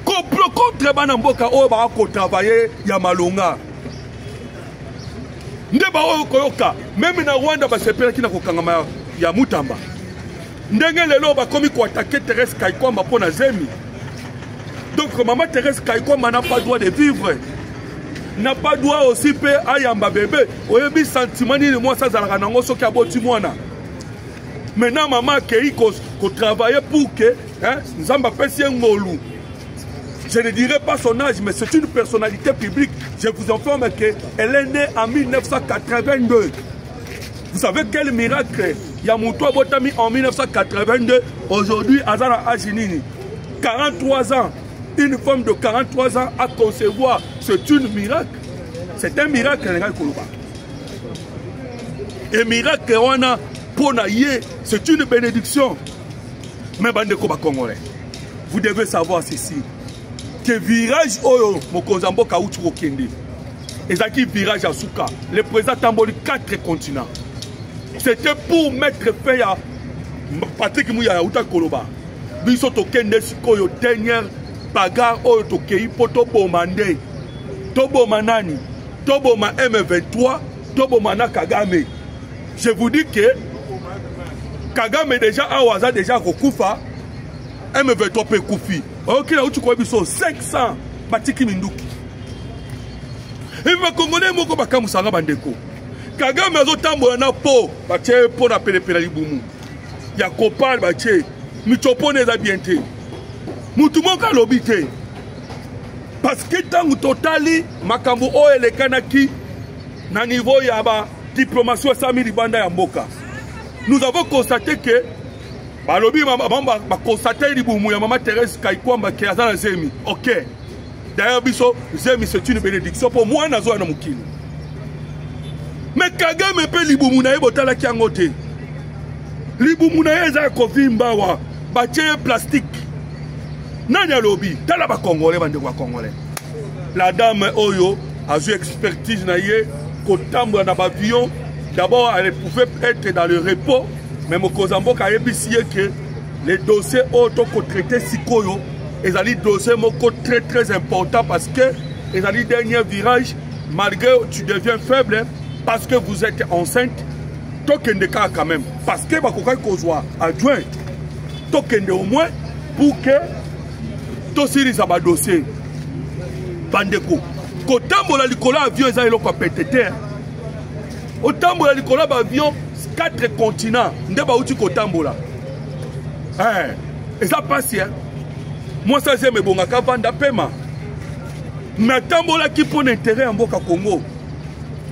Contre bana mboka o ba ko travailler ya malonga. Ndeba o koyoka même na Rwanda ba sepela kina kokangama ya Moutamba. Ndenge lelo ba komi ko attaquer Thérèse Kaikwamba pona zemi. Donc maman Thérèse Kaikwamba n'a pas droit de vivre. N'a pas droit aussi pe ayamba bébé. Oyebi sentiment ni moi ça zalaka nango soki aboti mwana. Maintenant maman kei ko travailler pour que nzamba pesi ngolu. Je ne dirai pas son âge, mais c'est une personnalité publique. Je vous informe qu'elle est née en 1982. Vous savez quel miracle Yamoutoua Botami en 1982, aujourd'hui, Azara Ajinini. 43 ans. Une femme de 43 ans à concevoir, c'est un miracle. C'est un miracle, et miracle, on a ponaillé, c'est une bénédiction. Mais Bandeko Congolais, vous devez savoir ceci. Que virage oyo mokonzambo kauchu kokende ezaki virage à Souka le président Tamboli 4 continents c'était pour mettre fin à Patrick Mouya uta koloba biso tokende sikoyo dernière bagarre oyo tokei poto bomande tobo manani tobo ma M23 tobo mana Kagame. Je vous dis que Kagame déjà awaza déjà kokufa M23 pe kufi. Ok, là où tu crois qu'ils sont 500 Batiki Minduki. Et les Congolais, ils sont pas Moussanga Bandeko. Kagame a zotambo na po, bache po na pelepela libumu. Ya kopal bache, michopo neza biente. Mutumoka lobite. Parce que tangu totali makambo o elekanaki na niveau ya ba diplomatie ya Sami Libanda ya mboka. Nous avons constaté que balobi ba constater libumu ya maman Thérèse Kaikwamba qui a dans zemi. OK. D'ailleurs biso zemi c'est une bénédiction pour moi nazo na mukili. Mais Kagame pe libumu na ebotala ki angote. Libumu na eza ko vimba wa bache plastique. Nani alobi tala ba Congolais bande kwa Congolais. La dame Oyo a eu expertise na ye ko tambwa na avion. D'abord elle pouvait être dans le repos. Mais Mokozambo a ébissé que les dossiers auto-traités Sikoyo, ils ont des dossiers très très importants parce que ils ont des derniers virages, malgré que tu deviens faible, parce que vous êtes enceinte, token de cas quand même. Parce que Bakokai Kozwa adjoint, token de au moins pour que tous ces dossiers, Bandeko, Kotambo la Nicolas avion, ils ont un pété. Autant la Nicolas avion, 4 continents, ndeba uti kotambola. Et ça passe, hein. Moi, ça, c'est mes bonga kavanda pema. Mais tambola qui prend intérêt en Boka Congo.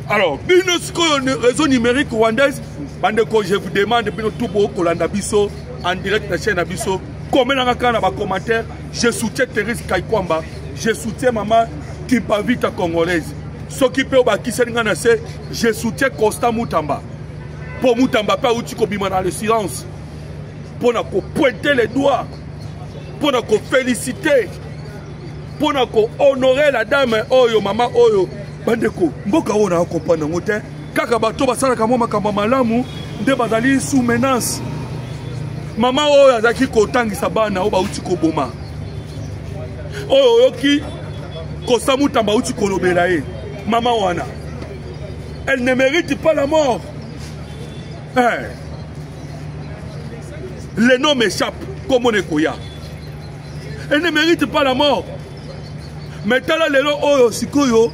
Alors, binosko réseau numérique rwandaise, bandeko, je vous demande, bino tout beau, kolanda biso, en direct na chaîne Abiso, comment on a un commentaire, je soutiens Thérèse Kaikwamba, je soutiens maman Kimpavita congolaise. Ce qui peut je soutiens Constant Moutamba. Pour Moutamba, pas où tu combines dans le silence. Pour nous pointer les doigts. Pour nous féliciter. Pour nous honorer la dame Oyo, maman Oyo. Bandeko, mboka ona comprendre ngote. Kaka bato basala kama makamba malamu, nde bazali sous menace. Maman Oyo azaki kotangisa bana oba uti ko boma. Oyo yoki Constant Moutamba uti ko lobela ye. Maman wana. Elle ne mérite pas la mort. Hey. Les noms m'échappent comme on est Koya. Elle ne mérite pas la mort. Mais tala lelo oyo sikoyo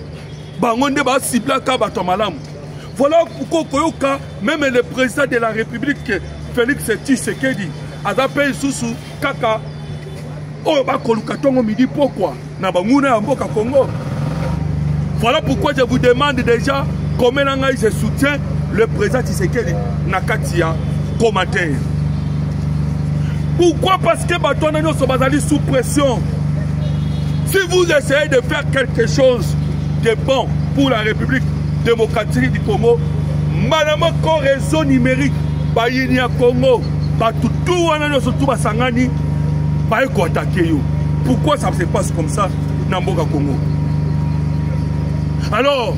bangonde ba sibla ka bato malamu. Voilà pourquoi même le président de la République, Félix Tshisekedi, a appelé Soussou Kaka. Oh, bah, Kolukatongo midi pourquoi? Na banguna mboka Congo. Voilà pourquoi je vous demande déjà comment je soutiens le président Tshisekedi Nakatia commentaire. Pourquoi? Parce que Batouana nous sommes sous pression. Si vous essayez de faire quelque chose de bon pour la République démocratique du Congo, madame ko réseau numérique, bayini ya Congo, batutu wana no surtout basangani, baye ko attaquer yo. Pourquoi ça se passe comme ça dans Mboka Congo? Alors,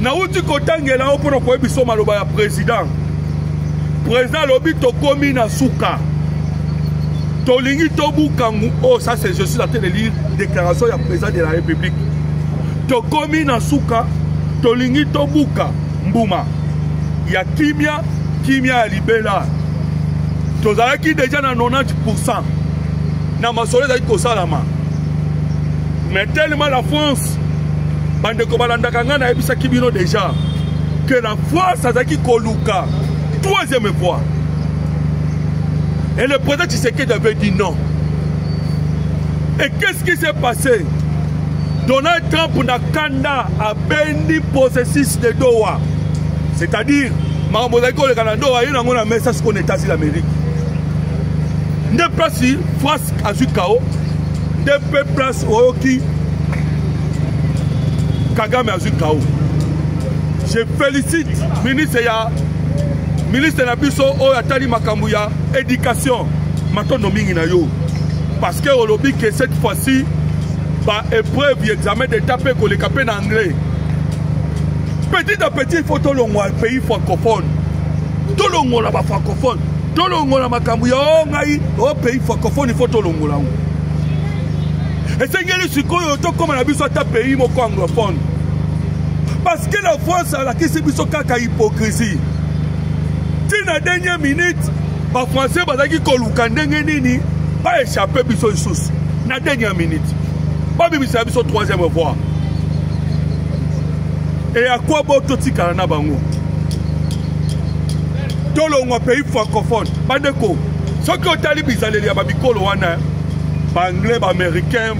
na uti kotangela opona ko biso maloba ya président. Président lobi to komi na suka. Tolingi tobukangu, oh ça c'est je suis en train de lire déclaration du président de la République. To komi na suka, tolingi tobuka mbuma. Ya kimia ya libela. Tozalaki déjà na 90%. Na masole za ko salama. Mais tellement la France bande ko balanda kanga na ebisa kibino déjà que la France azaki koluka troisième fois. Et le président Tshisekedi avait dit non. Et qu'est-ce qui s'est passé? Donald Trump n'a kanda a béni processus de Doha. C'est-à-dire, Maramozako le Canada, il y a un message qu'on est assis l'Amérique. Ne place France à Zukao, ne place Oyoki, Kagame à Zukao. Je félicite le ministre Nabiso Oyatali Makambuya, éducation, maintenant mingi na yo. Parce que au lobby que cette fois-ci, bah épreuve, examen d'état peut qu'on les capé en anglais. Petit à petit, il faut tout le monde un pays francophone. Tout le monde là-bas francophone. Tout le monde là Makambuya, au pays francophone, il faut tout le monde là. Et c'est que les Sukoyo, comme on a vu sur un pays anglophone. Parce que la France a la question de hypocrisie. Si dans la dernière minute, les Français ont dit pas échapper à la source. Dans la dernière minute. Pas échapper à la troisième fois. Et à quoi bon tout ce qu'on a bango? Tout le pays francophone. Bandeko. Ce qui ont dit bizarre, il y a des anglais, américains,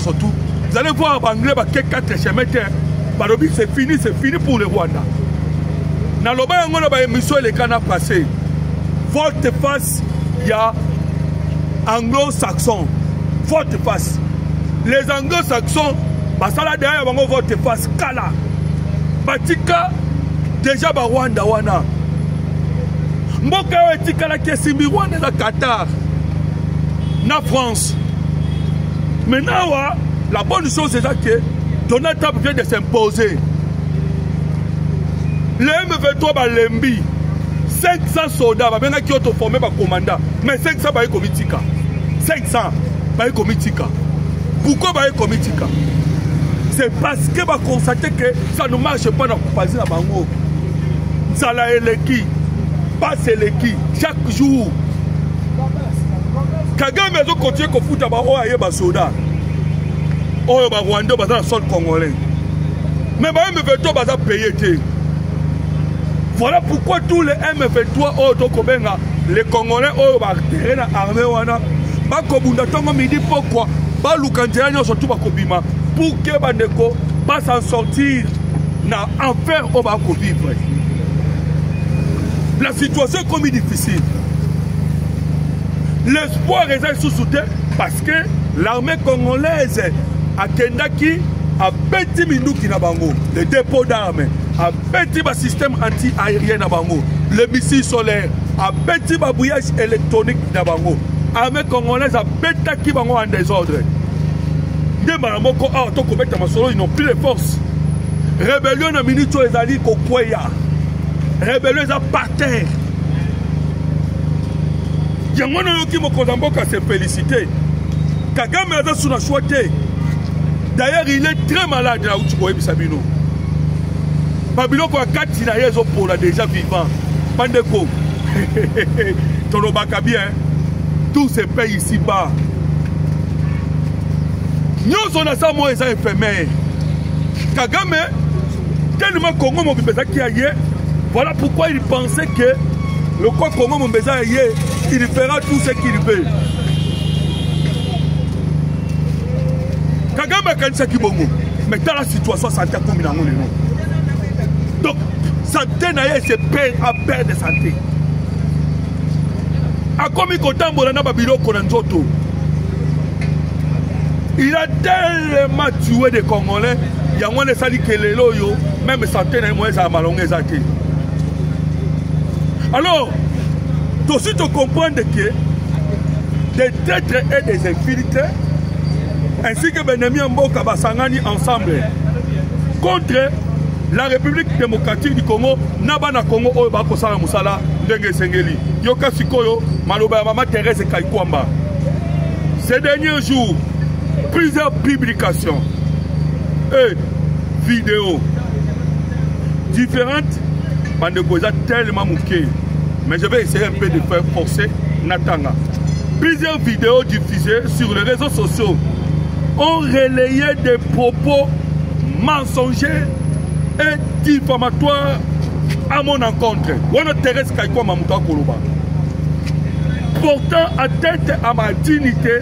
surtout. Vous allez voir anglais, quatre chemins. C'est fini pour le Rwanda. Dans le bas, on a émission les canards passés. Volte face, il y a anglo-saxons. Volte face. Les anglo-saxons, ça là derrière, on va volte face. Kala. Batika, déjà, Rwanda, wana. Mboka, Tika, qui est Simbi, Rwanda, la Qatar. Na France. Maintenant, la bonne chose, c'est que Donald Trump vient de s'imposer. Le M23 va l'embi. 500 soldats, qui ont formé par commandant. Mais 500 va y comitika. 500 va y comitika. Pourquoi va y comitika? C'est parce que va constater que ça ne marche pas dans la bango. Ça l'a élecki. Passe l'équi. Chaque jour. Kagame a continué à foutre à soldats. Oh, bah, Rwanda, bah, dans le sol congolais. Mais bah, M23 va payer. Voilà pourquoi tous les M23, oh, les Congolais, oh, bah, terrain armé, wana, bah, Kobunda, Tongo, midi, pourquoi, bah, Lukantéa, surtout, bah, Kobima, pour que, bah, Neko, bah, s'en sortir, na, enfer, oh, bah, vivre. La situation est comme difficile. L'espoir est sous-soutien parce que l'armée congolaise a Kendaki a petit minouki na bango, le dépôt d'armes, a petit système anti-aérien na bango, le missile solaire, a petit bouillage électronique na bango. L'armée congolaise a petit bango en désordre. Des maramoko a auto commettre ma solo, ils n'ont plus les forces. Rébellion na minute les alliés kokweya. Rébellion à par terre. Yangono yoki mokozamboka se féliciter. Kagame a sous la choité. D'ailleurs, il est très malade là où tu vois Bisabino. Babylon quoi 4 Sinaïs pour la déjà vivant. Pandeko. Ton obaka bien. Tous ces pays ici bas. Nous on a ça moi les infirmières. Kagame tellement Congo Mombesa qui a yé, voilà pourquoi il pensait que le quoi Congo Mombesa yé, il fera tout ce qu'il veut. Kagame a kanisa kibongo, mais dans la situation santé comme il a mon nom. Donc santé naie c'est à perdre de santé. A comme il compte na babilo konanzoto. Il a tellement tué des Congolais. Il y a moins de sali que les loyaux, même santé naie moins à malongé zaki. Alors, tout suite on comprend que des traîtres et des infiltrés ainsi que Benemi Mboka Basangani ensemble contre la République démocratique du Congo, Nabana Congo Oyobako Sala Musala, Ndenge Sengeli, Yoka Sikoyo, Maloba Mama Thérèse Kaikwamba. Ces derniers jours, plusieurs publications et vidéos différentes, Bandekoza tellement mouquées, mais je vais essayer un peu de faire forcer Natanga. Plusieurs vidéos diffusées sur les réseaux sociaux ont relayé des propos mensongers et diffamatoires à mon encontre. Portant atteinte à ma dignité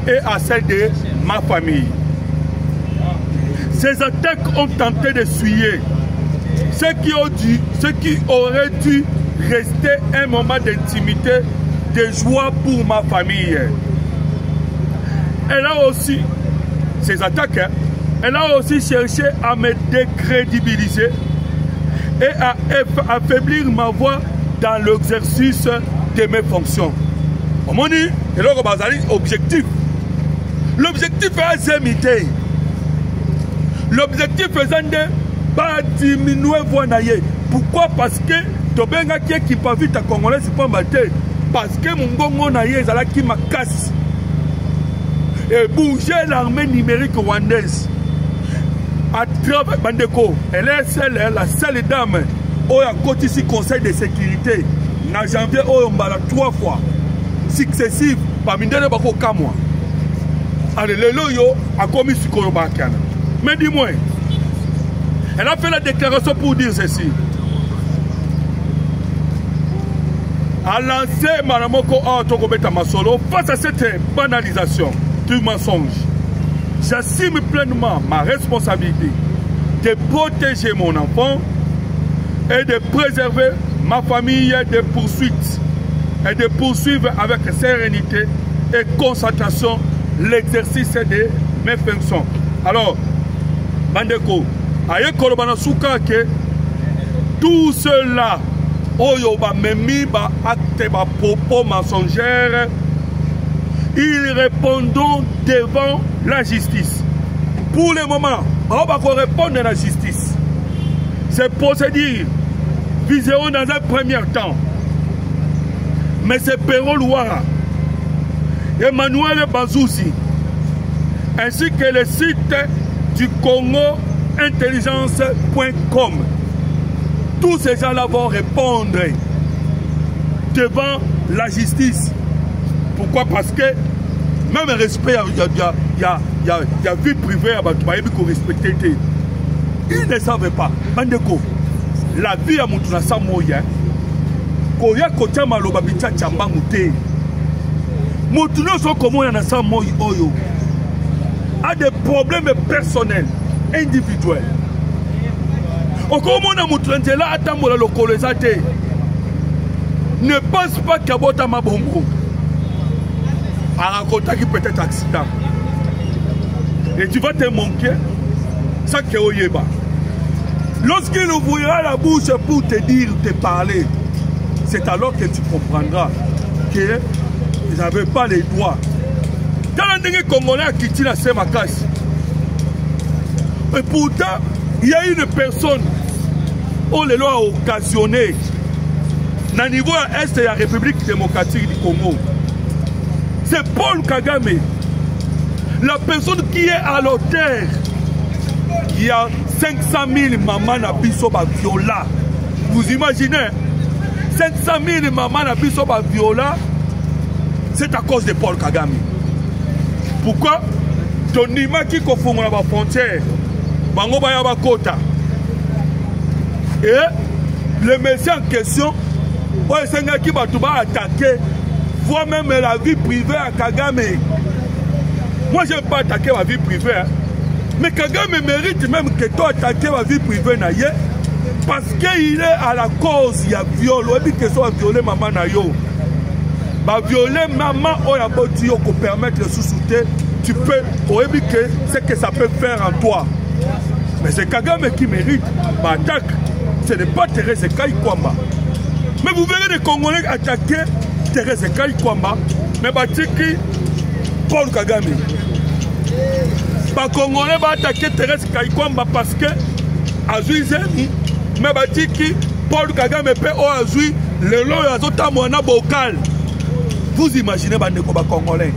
et à celle de ma famille. Ces attaques ont tenté de suyer ce qui aurait dû rester un moment d'intimité, de joie pour ma famille. Elle a aussi, ces attaques, elle a aussi cherché à me décrédibiliser et à affaiblir ma voix dans l'exercice de mes fonctions. Objectif. L'objectif est zémité. L'objectif est de diminuer voix naïe. Pourquoi? Parce que Tobenga qui pas vite à Congolais, c'est pas maté. Parce que mon gongo naïe est là qui m'a casse. Et bouger l'armée numérique rwandaise. À travers Bandeko, elle est la seule dame qui a côté ici conseil de sécurité. En janvier, on a 3 fois successives parmi les bako kamwa. Allez, le loyo a commis ce qu'on a. Mais dis-moi, elle a fait la déclaration pour dire ceci. A lancé Maramoko Togobeta Masolo face à cette banalisation du mensonge. J'assume pleinement ma responsabilité de protéger mon enfant et de préserver ma famille des poursuites et de poursuivre avec sérénité et concentration l'exercice de mes fonctions. Alors, Bandeko, aye kolobana souka que tout cela, oyoba memi ba acte ba propos mensongers, ils répondront devant la justice. Pour le moment, on va répondre à la justice. Ces procédures viseront dans un premier temps M. Perro Louara, Emmanuel Bazouzi, ainsi que le site du Congo intelligence.com. Tous ces gens-là vont répondre devant la justice. Pourquoi? Parce que même le respect, il y a vie privée, il faut respecter. Ils ne savent pas. Bandeko, la vie à Moutuna Samoya, Koya Kotia Maloba Bicha Chamba Mouté. Moutuna sont comme on a Samoya Oyo. A des problèmes personnels, individuels. Encore mon Moutuna là, Atamola localisate. Ne pense pas qu'il y a Bota Mabongo. À raconter qui peut être accident. Et tu vas te manquer, ça que Oyeba. Lorsqu'il ouvrira la bouche pour te dire, te parler, c'est alors que tu comprendras qu'ils n'avaient pas les droits. Dans le Congolais qui tient la Semakas. Et pourtant, il y a une personne où les lois ont occasionné, au niveau est de la République démocratique du Congo. C'est Paul Kagame, la personne qui est à l'auteur. Il y a 500 000 mamans à Bissoba Viola. Vous imaginez 500 000 mamans à Bissoba Viola, c'est à cause de Paul Kagame. Pourquoi? Ton ima qui confond la frontière, Bango Bayaba Kota. Et le monsieur en question, qui va attaquer, voire même la vie privée à Kagame. Moi, je n'aime pas attaquer ma vie privée. Hein. Mais Kagame mérite même que toi attaquer ma vie privée. Parce qu'il est à la cause, il y a viol. Il y a violé maman Nayo. Violer maman, pour permettre de sous-souter. Tu peux, c'est que ça peut faire en toi. Mais c'est Kagame qui mérite. Attaque. Ce n'est pas Thérèse Kaïkwamba. Mais vous verrez les Congolais attaquer Thérèse Kaïkwamba. Mais Batiki, Paul Kagame. Les Congolais vont attaquer Thérèse Kaïkwamba parce que Azuizemi, mais Batiki, Paul Kagame peut Azui, le long de Zotamouana Bokal. Vous imaginez les Congolais.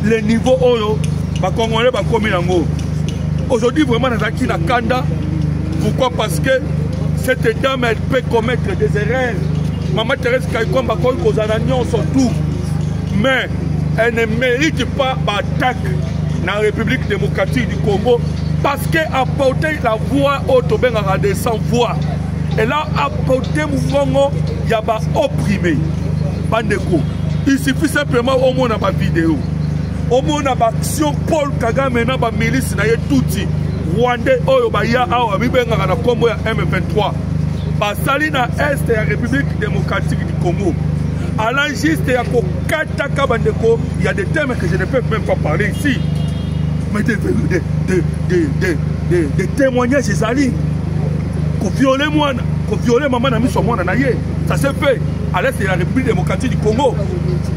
Les niveaux Oyo, les Congolais vont commis l'ango. Aujourd'hui, vraiment, nous avons na Kanda. Pourquoi? Parce que cette dame, elle peut commettre des erreurs. Maman Thérèse Kaïkwamba, surtout. Mais elle ne mérite pas d'attaque dans la République démocratique du Congo parce qu'elle a apporté la voix au Tobeng à des sans-voix. Elle a apporté mouvement, il y a pas opprimé. Bandeko. Il suffit simplement au moins dans ma vidéo. Au moins dans l'action, Paul Kagame na ba milice na touti. Rwandais oyo ba ya awa mi benga na kombo ya M23. Basali na Est ya République démocratique du Congo. À l'ingiste ya ko kataka bandeko, il y a des thèmes que je ne peux même pas parler ici. Mais des témoignages ezali. Ko violer moi, ko violer maman na miso mwana na ye. Ça s'est fait à l'Est de la République démocratique du Congo.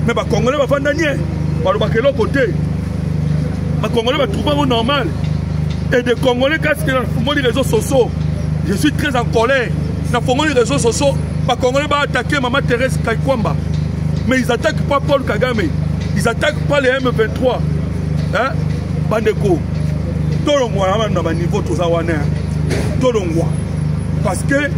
Mais les Congolais vont faire des côté. Les Congolais vont trouver normal. Et des Congolais, quand ils font des réseaux sociaux, je suis très en colère. Dans les réseaux sociaux, les Congolais vont attaquer Maman Thérèse Kaïkwamba. Mais ils n'attaquent pas Paul Kagame. Ils n'attaquent pas les M23. Hein? Bandeko. Tolongwa, on a un niveau tout ça. Tolongwa. Parce que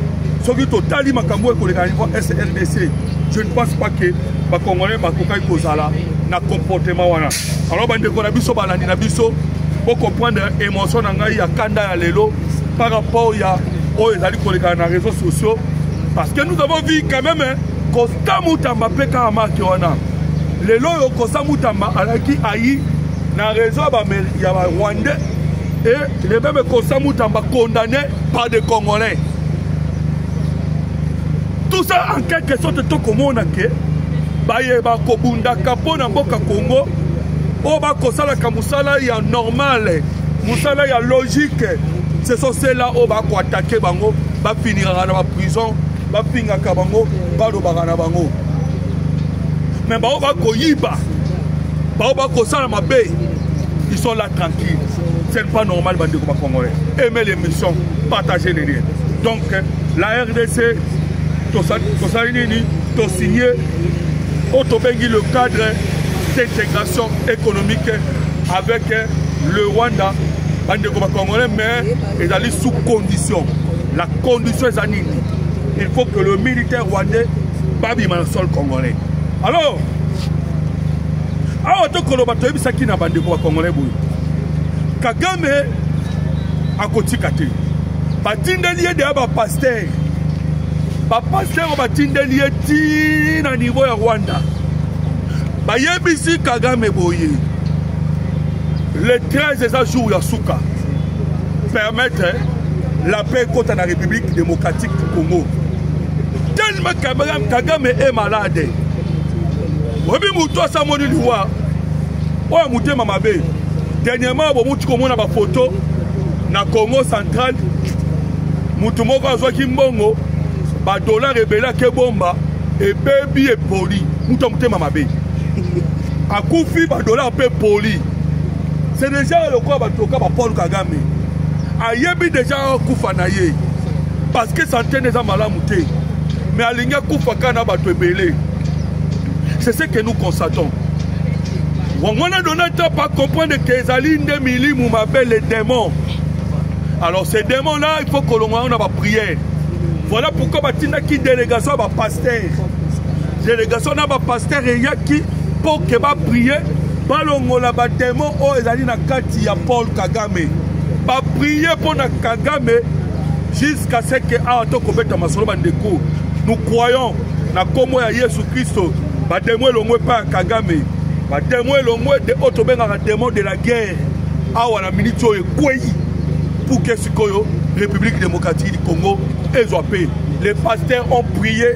ce qui est total, SRDC, je ne pense pas que les Congolais ne comportement. Alors, pour comprendre l'émotion de Kanda Lelo par rapport aux réseaux sociaux. Parce que nous avons vu quand même Costa Moutamba Pekama Kiwana. Lelo Costa Moutamba Alaki Aïe, dans le réseau Rwandais, et les mêmes Costa Moutamba condamnés par des Congolais. Tout ça en quelque sorte tout comme on a que baye ba kobunda kapo na mboka Congo o ba kosala ka musala ya normal musala ya logique ce sont ceux-là o ba ko attaquer bango ba finira na prison ba pinga ka bango ba do ba na bango mais ba o ba ko yiba ba o ba kosala mabe ils sont là tranquilles c'est pas normal bande ko ba congolais aimer l'émission partager les liens donc la RDC tout signé le cadre d'intégration économique avec le Rwanda, mais ils allaient sous condition. La condition est anine. Il faut que le militaire rwandais babi dans le sol congolais. Alors, Kagame a kotikate. Batindelier de aba pasteur. Pasteur batindelier ti na niveau ya Rwanda. Bayebisi Kagame boye. Le 13 jours ya Souka permettre la paix contre la République démocratique du Congo. Tellement Kagame est malade. Obi muto sa moni liwa. Oya mutema mabe. Dernièrement bo mutu komona ba photo na Congo central. Mutu moko azwaki mbongo ba dollar rebela ke bomba et baby et poli. Mutu mutema mabe. Akufi ba dollar pe poli. C'est déjà le quoi batoka ba Paul Kagame. Ayebi déjà kufa na ye. Parce que santé n'est pas malamu te. Mais alinga kufa kana bato ebele. C'est ce que nous constatons. On a donné temps pour comprendre que les alines mili m'appellent les démons. Alors ces démons-là, il faut que l'on ait une prière. Voilà pourquoi batina qui délégation va pasteur. Délégation na ba pasteur et yaki pour que va prier. Balongola ba démon o ezali na kati ya Paul Kagame. Ba prier pour na Kagame jusqu'à ce que Aotokobeta Masolo Bandeko, nous croyons na komo ya Yesu Christo, ba démon le moins pas Kagame, ba démon le moins de Otobenga la démon de la guerre, awa minute et kweyi pour que ce koyo République démocratique du Congo et paix. Les pasteurs ont prié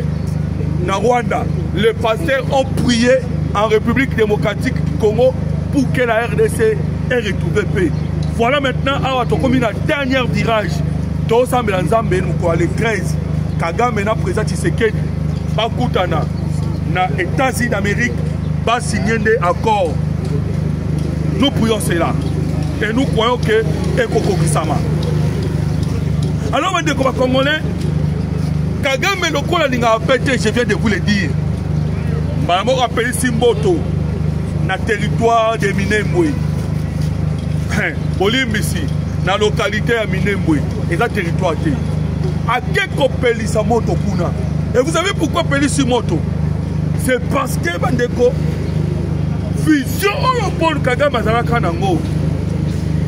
na Rwanda, les pasteurs ont prié en République démocratique du Congo pour que la RDC ait retrouvé paix. Voilà maintenant awa tokomi na dernier virage. Tous ensemble ensemble nous les 13 Kagame na président Tshisekedi bakutana na États-Unis d'Amérique va signer des accords. Nous prions cela et nous croyons que Ekoko Kisama. Alors mes Congolais, Kagame lokola linga pété, je viens de vous le dire. Mamo rappelé Simboto na territoire de Minembwe. Bolimbisi na localité à Minembwe et la territoire té. À quel copéli sa moto kuna? Et vous savez pourquoi péli si moto? C'est parce que bandeko vision au Paul Kagame azalaka nango.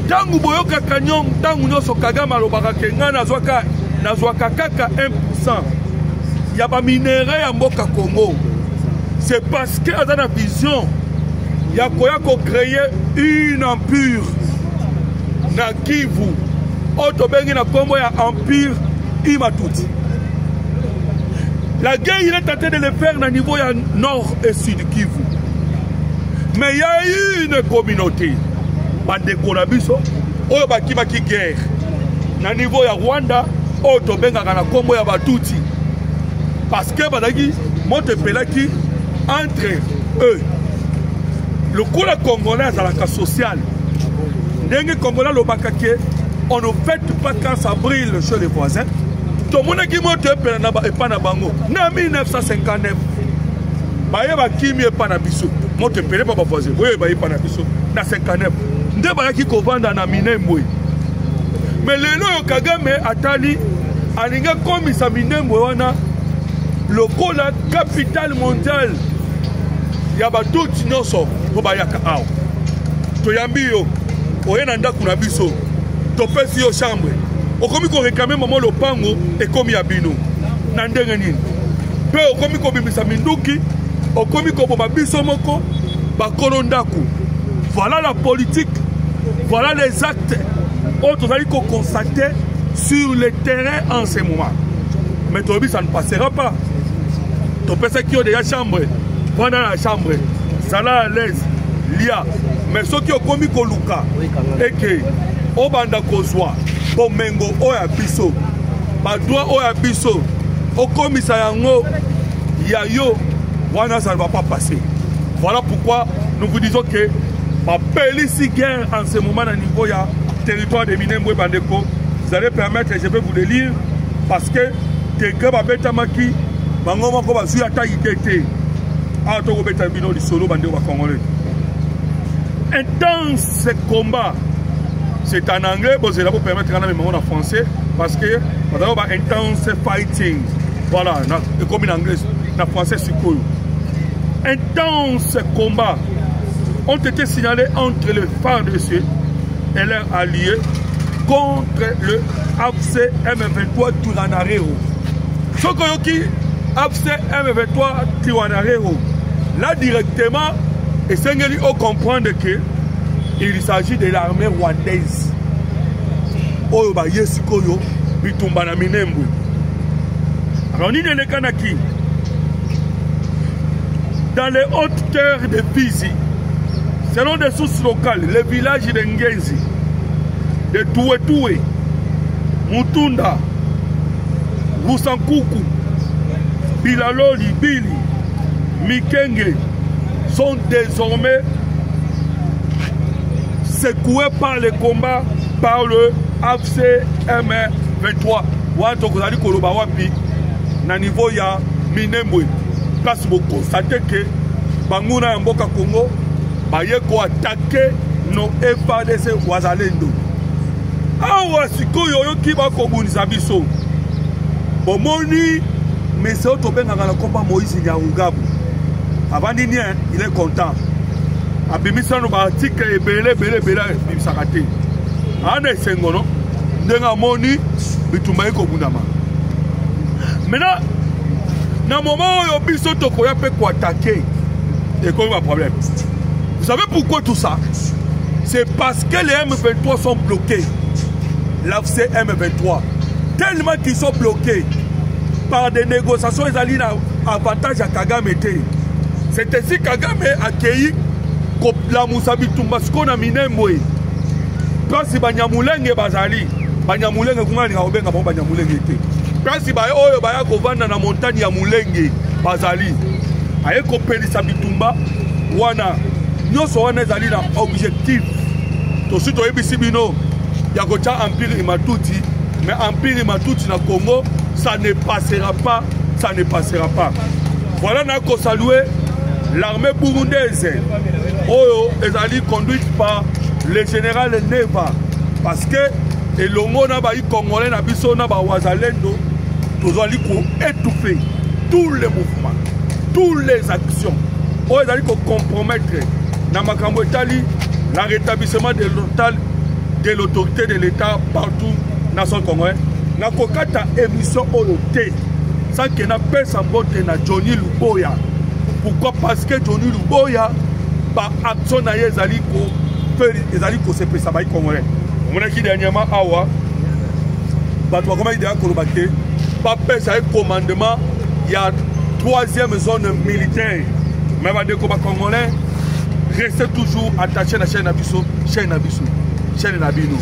Tangu boyoka kanyom tangu nyoso Kagame alobaka kenga nazwaka kaka 1%. Ya ba minéraux ya mboka Congo. C'est parce que azana vision ya koya ko créer une empire na Kivu. Otobengi na Congo ya empire Imatuti. La guerre, il est tenté de le faire au niveau nord et sud Kivu. Mais il y a eu une communauté. Bandeko na biso, oyo bakimaki guerre. Na niveau ya Rwanda, otobenga na Congo ya Batuti. Parce que badaki monte pelaki entre eux. Le coup la Congolais à la social. Dengue Congolais le bakake, on ne fête pas quand ça brille chez les voisins. Tout le monde qui monte et pas na bango. Na 1959. Baye ba kimi et pas na biso. Monte pelé pas voisin. Oui, baye pas na biso. Na 59. Nde ba ki ko vanda na Minembwe. Mais lelo yo Kagame atali alinga komi sa Minembwe wana lokola capitale mondiale. Ya ba tout nyonso ko bayaka awo. To yambi yo oyena ndaku na biso. To pesi yo chambre. Okomi ko réclamer maman lopango et komi ya bino. Na ndenge nini. Pe okomi ko bimisa minduki, okomi ko bomba biso moko ba kolondaku. Voilà la politique. Voilà les actes. Autres allez qu'on constater sur le terrain en ce moment. Mais Tobi, ça ne passera pas. Tu peux qui ont déjà chambre. Pendant la chambre. Ça là à l'aise. Lia. Mais ceux qui ont commis Koluka. Et que. Obanda Kozwa. Bomengo Oya Biso. Badwa Oya Biso. Au commissariat Yayo. Voilà, ça ne va pas passer. Voilà pourquoi nous vous disons que. Ma pélici guerre en ce moment à niveau ya territoire de Minembwe Bandeko, vous allez permettre, je vais vous le lire, parce que quelqu'un va bêta maki, bango ko ba suya ta idée, a to bêta bino di solo bandeko congolais. Intense combat, c'est en anglais, bon c'est là pour permettre quand même en français, parce que on va intense fighting, voilà, comme en anglais, en français c'est cool. Intense combat ont été signalés entre le FARDC et leurs alliés contre le AFC M23 Turanarero. Ce qui AFC M23 Turanarero, là directement, et c'est qu'il faut comprendre qu'il s'agit de l'armée rwandaise. Oyoba Yesikoyo, Bitumba na Minembwe. Alors, ni ne kanaki dans les hautes terres de Fizi. Selon des sources locales, les villages de Ngenzi, de Touetoué, Mutunda, Rusankuku, Bilaloli, Bili, Mikenge sont désormais secoués par les combats par le AFC M23. Wato kozali koloba wapi na niveau ya Minembwe. Place vous constatez que Banguna ya mboka Congo bayeko attaquer no FARDC wazalendo. Awa sikoyo yoki bakobunisa biso. Bomoni mais c'est otobenga na komba Moïse Nyangabu. Avandi ni il est content. Abimisa no ba article belé bimisakate. Ane sengono ndenga moni bitumba eko bundama. Maintenant, dans le moment où biso tokoya peut attaquer, et quoi va problème. Vous savez pourquoi tout ça? C'est parce que les M23 sont bloqués. L'AFC M23. Tellement qu'ils sont bloqués par des négociations, ils allaient avantage à Kagame. C'est ainsi que Kagame a accueilli la Moussabi Tumbasko na Minemwe. Parce que Banyamulenge Bazali, Banyamulenge Kumani Aobenga Banyamulenge. Parce que Oyo Baya Govana na montagne ya Mulenge Bazali. Aye kopeli Sabitumba wana nyoso wana ezali na objectif. Tosi to ebisi bino ya kocha Empire Imatuti, mais Empire Imatuti na Congo, ça ne passera pas, ça ne passera pas. Voilà na ko saluer l'armée burundaise. Oyo ezali conduite par le général Neva, parce que elongo na ba congolais na biso na ba wazalendo tozali ko étouffer tous les mouvements, toutes les actions. Oyo ezali ko compromettre na makambo etali la rétablissement de l'autorité de l'État partout dans son Congolais. Na kokata émission oloté sans que na personne bote na Johnny Luboya. Pourquoi? Parce que Johnny Luboya par action na ezali ko se pesa ba Congolais. On a qui dernièrement awa bato comment il a kolobate pas pesa un commandement, il y a 3e zone militaire. Mais va de combat congolais restez toujours attaché à la chaîne Abisso, chaîne Abisso, chaîne Nabino.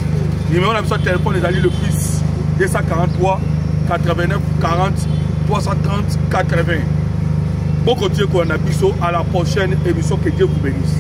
Numéro Abisso téléphone les alliés le plus 243 89 40 330 80. Bon continuer qu'on a Abisso à la prochaine émission, que Dieu vous bénisse.